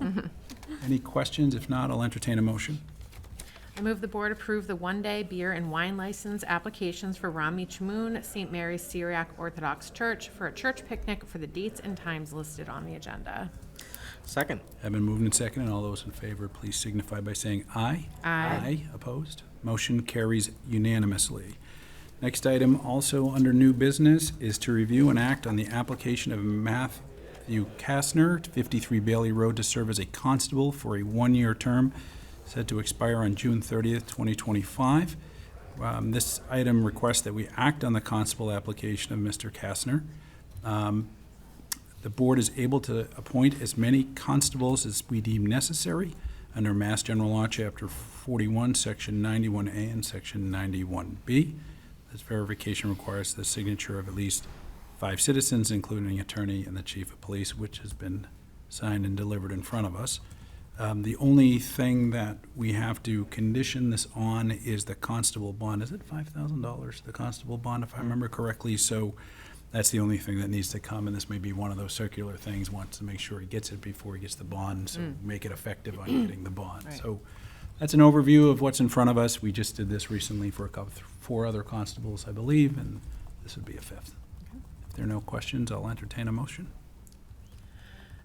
any questions? If not, I'll entertain a motion. I move the board approve the one-day beer and wine license applications for Rami Chamoun, St. Mary's Syriac Orthodox Church, for a church picnic for the dates and times listed on the agenda. Second. Have been moved and seconded. All those in favor, please signify by saying aye. Aye. Opposed? Motion carries unanimously. Next item, also under new business, is to review and act on the application of Matthew Kastner, 53 Bailey Road, to serve as a constable for a 1-year term set to expire on June 30th, 2025. This item requests that we act on the constable application of Mr. Kastner. The board is able to appoint as many constables as we deem necessary under Mass General Law, Chapter 41, Section 91A and Section 91B. This verification requires the signature of at least 5 citizens, including an attorney and the chief of police, which has been signed and delivered in front of us. The only thing that we have to condition this on is the constable bond. Is it $5,000, the constable bond, if I remember correctly? So that's the only thing that needs to come, and this may be one of those circular things, wants to make sure he gets it before he gets the bond, so make it effective on getting the bond. Right. So that's an overview of what's in front of us. We just did this recently for 4 other constables, I believe, and this would be a 5th. If there are no questions, I'll entertain a motion.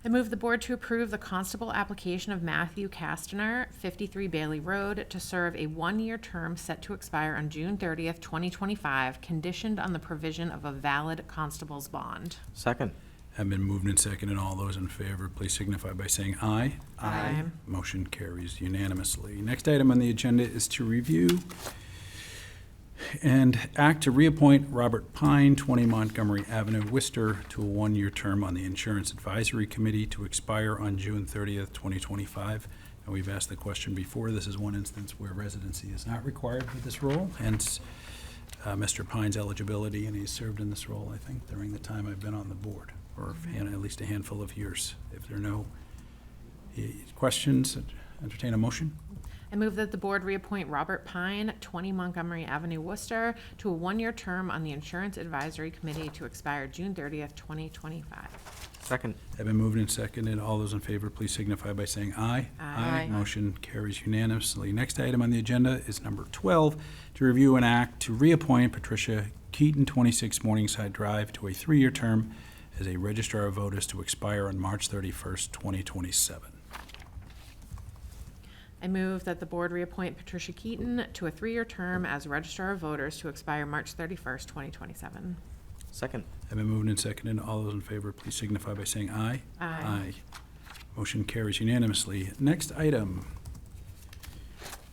I move the board to approve the constable application of Matthew Kastner, 53 Bailey Road, to serve a 1-year term set to expire on June 30th, 2025, conditioned on the provision of a valid constable's bond. Second. Have been moved and seconded. All those in favor, please signify by saying aye. Aye. Motion carries unanimously. Next item on the agenda is to review and act to reappoint Robert Pine, 20 Montgomery Avenue, Worcester, to a one-year term on the Insurance Advisory Committee to expire on June 30th, 2025. And we've asked the question before. This is one instance where residency is not required for this role, hence Mr. Pine's eligibility, and he's served in this role, I think, during the time I've been on the board, or at least a handful of years. If there are no questions, entertain a motion. I move that the board reappoint Robert Pine, 20 Montgomery Avenue, Worcester, to a one-year term on the Insurance Advisory Committee to expire June 30th, 2025. Second. Have been moved and seconded. All those in favor, please signify by saying aye. Aye. Motion carries unanimously. Next item on the agenda is number 12, to review and act to reappoint Patricia Keaton, 26 Morningside Drive, to a 3-year term as a registrar of voters to expire on March 31st, 2027. I move that the board reappoint Patricia Keaton to a 3-year term as Registrar of Voters to expire March 31st, 2027. Second. Have been moved and seconded. All those in favor, please signify by saying aye. Aye. Motion carries unanimously. Next item.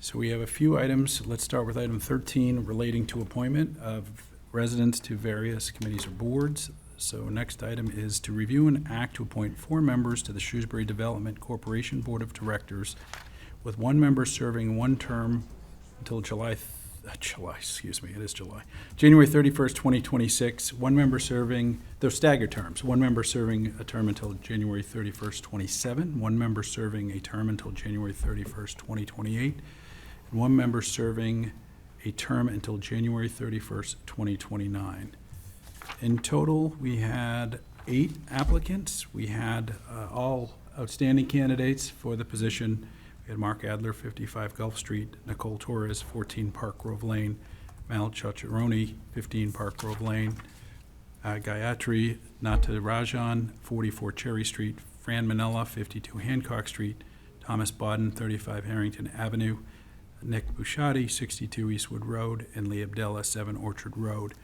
So we have a few items. Let's start with item 13, relating to appointment of residents to various committees or boards. So next item is to review and act to appoint 4 members to the Shrewsbury Development Corporation Board of Directors, with 1 member serving 1 term until January 31st, 2026, 1 member serving, they're staggered terms, 1 member serving a term until January 31st, 27, 1 member serving a term until January 31st, 2028, and 1 member serving a term until January 31st, 2029. In total, we had 8 applicants. We had all outstanding candidates for the position. We had Mark Adler, 55 Gulf Street, Nicole Torres, 14 Park Grove Lane, Mal Chacharoni, 15 Park Grove Lane, Gayatri Natarajan, 44 Cherry Street, Fran Manella, 52 Hancock Street, Thomas Bodden, 35 Harrington Avenue, Nick Bushati, 62 Eastwood Road, and Lee Abdella, 7 Orchard Road.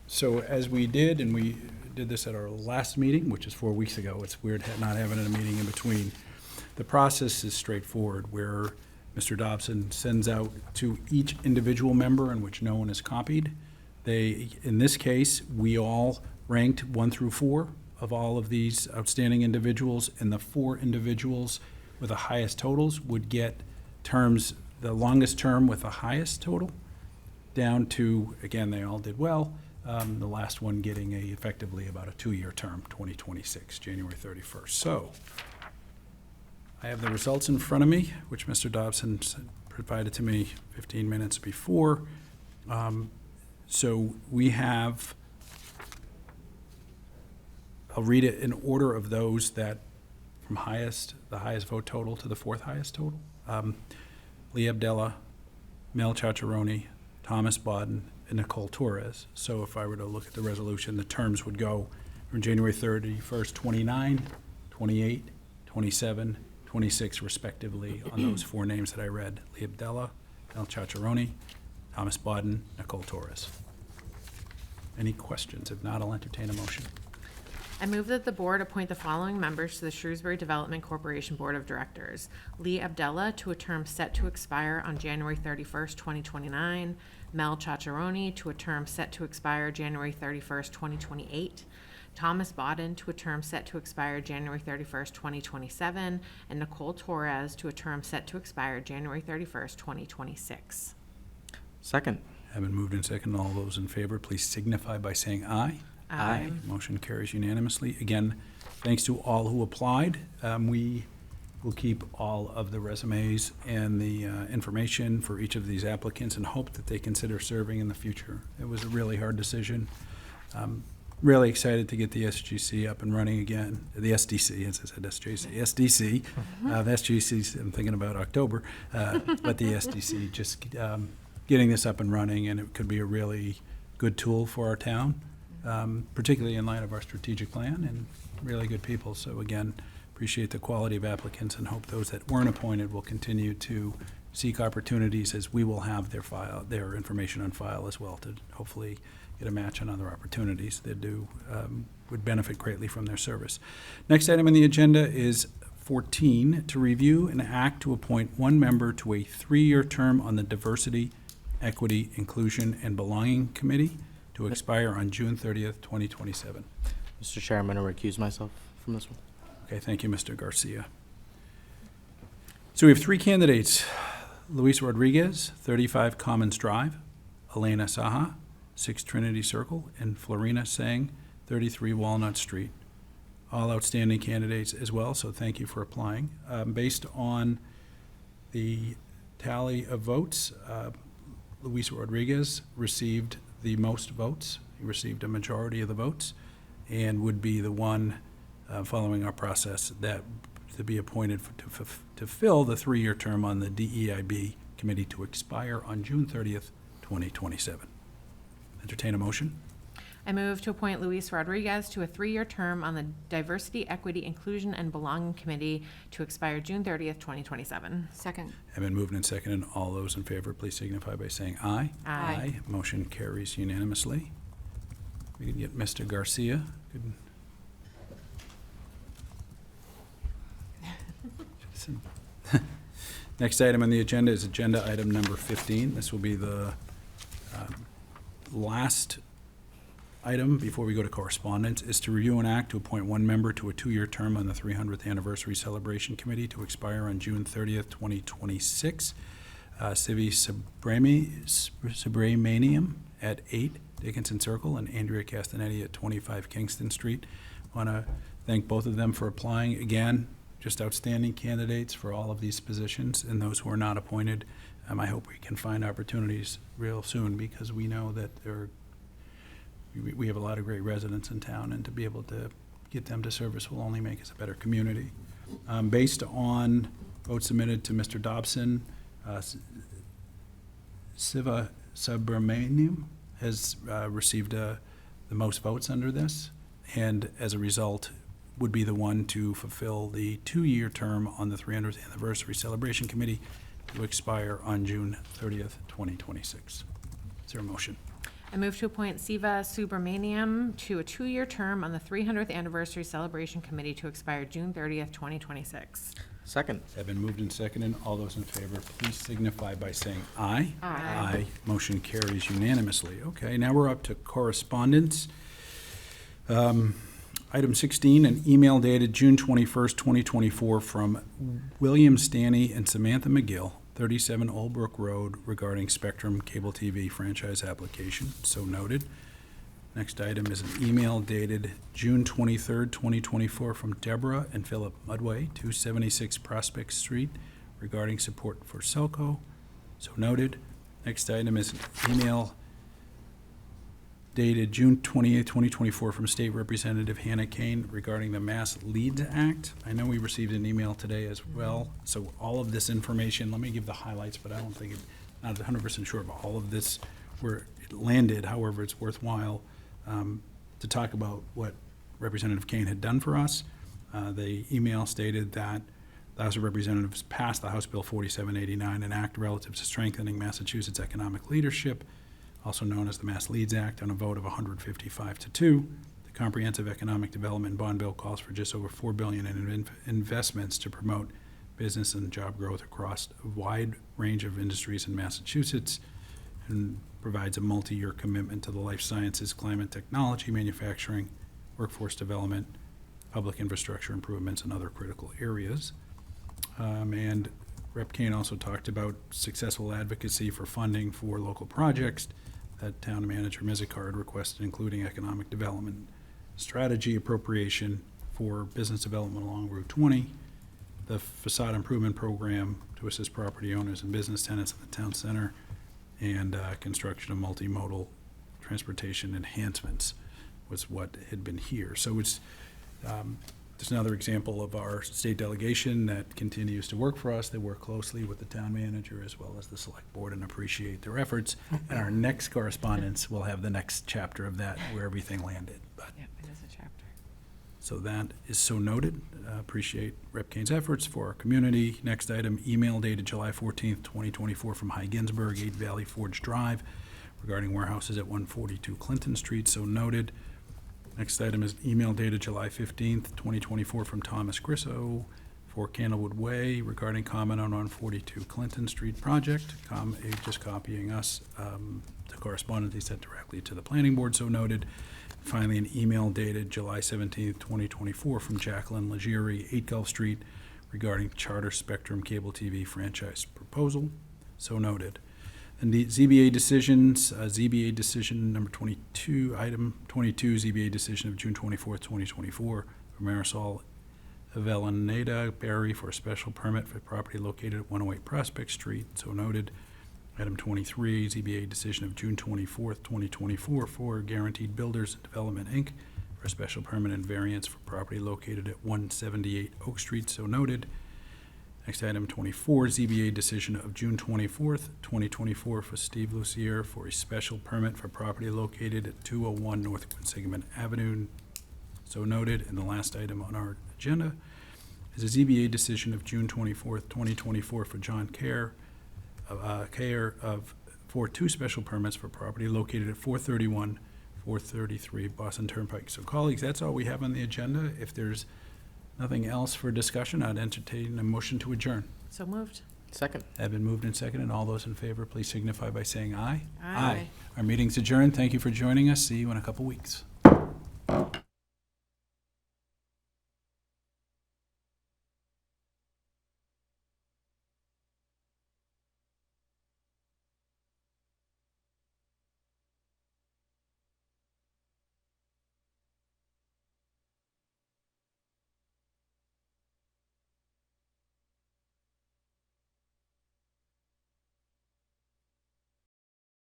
So as we did, and we did this at our last meeting, which is 4 weeks ago, it's weird not having a meeting in between. The process is straightforward, where Mr. Dobson sends out to each individual member, in which no one is copied. In this case, we all ranked 1 through 4 of all of these outstanding individuals, and the 4 individuals with the highest totals would get terms, the longest term with the highest total, down to, again, they all did well, the last one getting effectively about a 2-year term, 2026, January 31st. So I have the results in front of me, which Mr. Dobson provided to me 15 minutes before. So we have, I'll read it in order of those that, from the highest vote total to the 4th highest total. Lee Abdella, Mel Chacharoni, Thomas Bodden, and Nicole Torres. So if I were to look at the resolution, the terms would go from January 31st, 29, 28, 27, 26 respectively on those 4 names that I read: Lee Abdella, Mel Chacharoni, Thomas Bodden, Nicole Torres. Any questions? If not, I'll entertain a motion. I move that the board appoint the following members to the Shrewsbury Development Corporation Board of Directors: Lee Abdella, to a term set to expire on January 31st, 2029, Mel Chacharoni, to a term set to expire January 31st, 2028, Thomas Bodden, to a term set to expire January 31st, 2027, and Nicole Torres, to a term set to expire January 31st, 2026. Second. Have been moved and seconded. All those in favor, please signify by saying aye. Aye. Motion carries unanimously. Again, thanks to all who applied. We will keep all of the resumes and the information for each of these applicants and hope that they consider serving in the future. It was a really hard decision. Really excited to get the SGC up and running again. The SDC, as I said, SJC, SDC. The SGC, I'm thinking about October, but the SDC, just getting this up and running, and it could be a really good tool for our town, particularly in light of our strategic plan, and really good people. So again, appreciate the quality of applicants and hope those that weren't appointed will continue to seek opportunities, as we will have their information on file as well, to hopefully get a match on other opportunities that would benefit greatly from their service. Next item on the agenda is 14, to review and act to appoint one member to a 3-year term on the Diversity, Equity, Inclusion, and Belonging Committee to expire on June 30th, 2027. Mr. Chair, I'm going to recuse myself from this one. Okay, thank you, Mr. Garcia. So we have 3 candidates: Luis Rodriguez, 35 Commons Drive; Elena Saha, 6 Trinity Circle; and Florina Sang, 33 Walnut Street. All outstanding candidates as well, so thank you for applying. Based on the tally of votes, Luis Rodriguez received the most votes. He received a majority of the votes and would be the one, following our process, that to be appointed to fill the 3-year term on the DEIB committee to expire on June 30th, 2027. Entertain a motion. I move to appoint Luis Rodriguez to a 3-year term on the Diversity, Equity, Inclusion, and Belonging Committee to expire June 30th, 2027. Second. Have been moved and seconded. All those in favor, please signify by saying aye. Aye. Motion carries unanimously. We can get Mr. Garcia. Good. Next item on the agenda is agenda item number 15. This will be the last item before we go to correspondence, is to review and act to appoint one member to a 2-year term on the 300th Anniversary Celebration Committee to expire on June 30th, 2026. Civi Subramaniam at 8 Dickinson Circle and Andrea Castanetti at 25 Kingston Street. Want to thank both of them for applying. Again, just outstanding candidates for all of these positions, and those who are not appointed, I hope we can find opportunities real soon, because we know that we have a lot of great residents in town, and to be able to get them to service will only make us a better community. Based on votes submitted to Mr. Dobson, Siva Subramaniam has received the most votes under this, and as a result would be the one to fulfill the 2-year term on the 300th Anniversary Celebration Committee to expire on June 30th, 2026. Is there a motion? I move to appoint Siva Subramaniam to a 2-year term on the 300th Anniversary Celebration Committee to expire June 30th, 2026. Second. Have been moved and seconded. All those in favor, please signify by saying aye. Aye. Aye. Motion carries unanimously. Okay, now we're up to correspondence. Item 16, an email dated June 21st, 2024 from William Stanny and Samantha McGill, 37 Old Brook Road, regarding Spectrum Cable TV franchise application. So noted. Next item is an email dated June 23rd, 2024 from Deborah and Philip Mudway, 276 Prospect Street, regarding support for Selco. So noted. Next item is an email dated June 28th, 2024 from State Representative Hannah Kane regarding the Mass Leads Act. I know we received an email today as well, so all of this information, let me give the highlights, but I don't think not 100% sure about all of this where it landed. However, it's worthwhile to talk about what Representative Kane had done for us. The email stated that the House of Representatives passed the House Bill 4789, an act relative to strengthening Massachusetts economic leadership, also known as the Mass Leads Act, on a vote of 155 to 2. The Comprehensive Economic Development Bond Bill calls for just over $4 billion in investments to promote business and job growth across a wide range of industries in Massachusetts, and provides a multi-year commitment to the life sciences, climate technology, manufacturing, workforce development, public infrastructure improvements, and other critical areas. And Rep. Kane also talked about successful advocacy for funding for local projects that Town Manager Mizikard requested, including economic development strategy appropriation for business development along Route 20, the facade improvement program to assist property owners and business tenants in the town center, and construction of multimodal transportation enhancements was what had been here. So it's just another example of our state delegation that continues to work for us. They work closely with the town manager as well as the select board and appreciate their efforts. And our next correspondence will have the next chapter of that, where everything landed. But Yep, it is a chapter. So that is so noted. Appreciate Rep. Kane's efforts for our community. Next item, email dated July 14th, 2024 from High Ginsberg, 8 Valley Forge Drive, regarding warehouses at 142 Clinton Street, so noted. Next item is email dated July 15th, 2024 from Thomas Grisso, 4 Candlewood Way, regarding comment on 142 Clinton Street project. Just copying us. The correspondence he sent directly to the planning board, so noted. Finally, an email dated July 17th, 2024 from Jacqueline Legere, 8 Gulf Street, regarding Charter Spectrum Cable TV franchise proposal, so noted. And the ZBA decisions, ZBA decision number 22, item 22, ZBA decision of June 24th, 2024, for Marisol Avellaneda Berry for a special permit for property located at 108 Prospect Street, so noted. Item 23, ZBA decision of June 24th, 2024, for Guaranteed Builders and Development, Inc., for a special permit and variance for property located at 178 Oak Street, so noted. Next item, 24, ZBA decision of June 24th, 2024, for Steve Lucier for a special permit for property located at 201 North Quinsigamond Avenue, so noted. And the last item on our agenda is a ZBA decision of June 24th, 2024, for John Care for 2 special permits for property located at 431, 433 Boston Turnpike. So colleagues, that's all we have on the agenda. If there's nothing else for discussion, I'd entertain a motion to adjourn. So moved. Second. Have been moved and seconded. All those in favor, please signify by saying aye. Aye. Our meeting's adjourned. Thank you for joining us. See you in a couple weeks.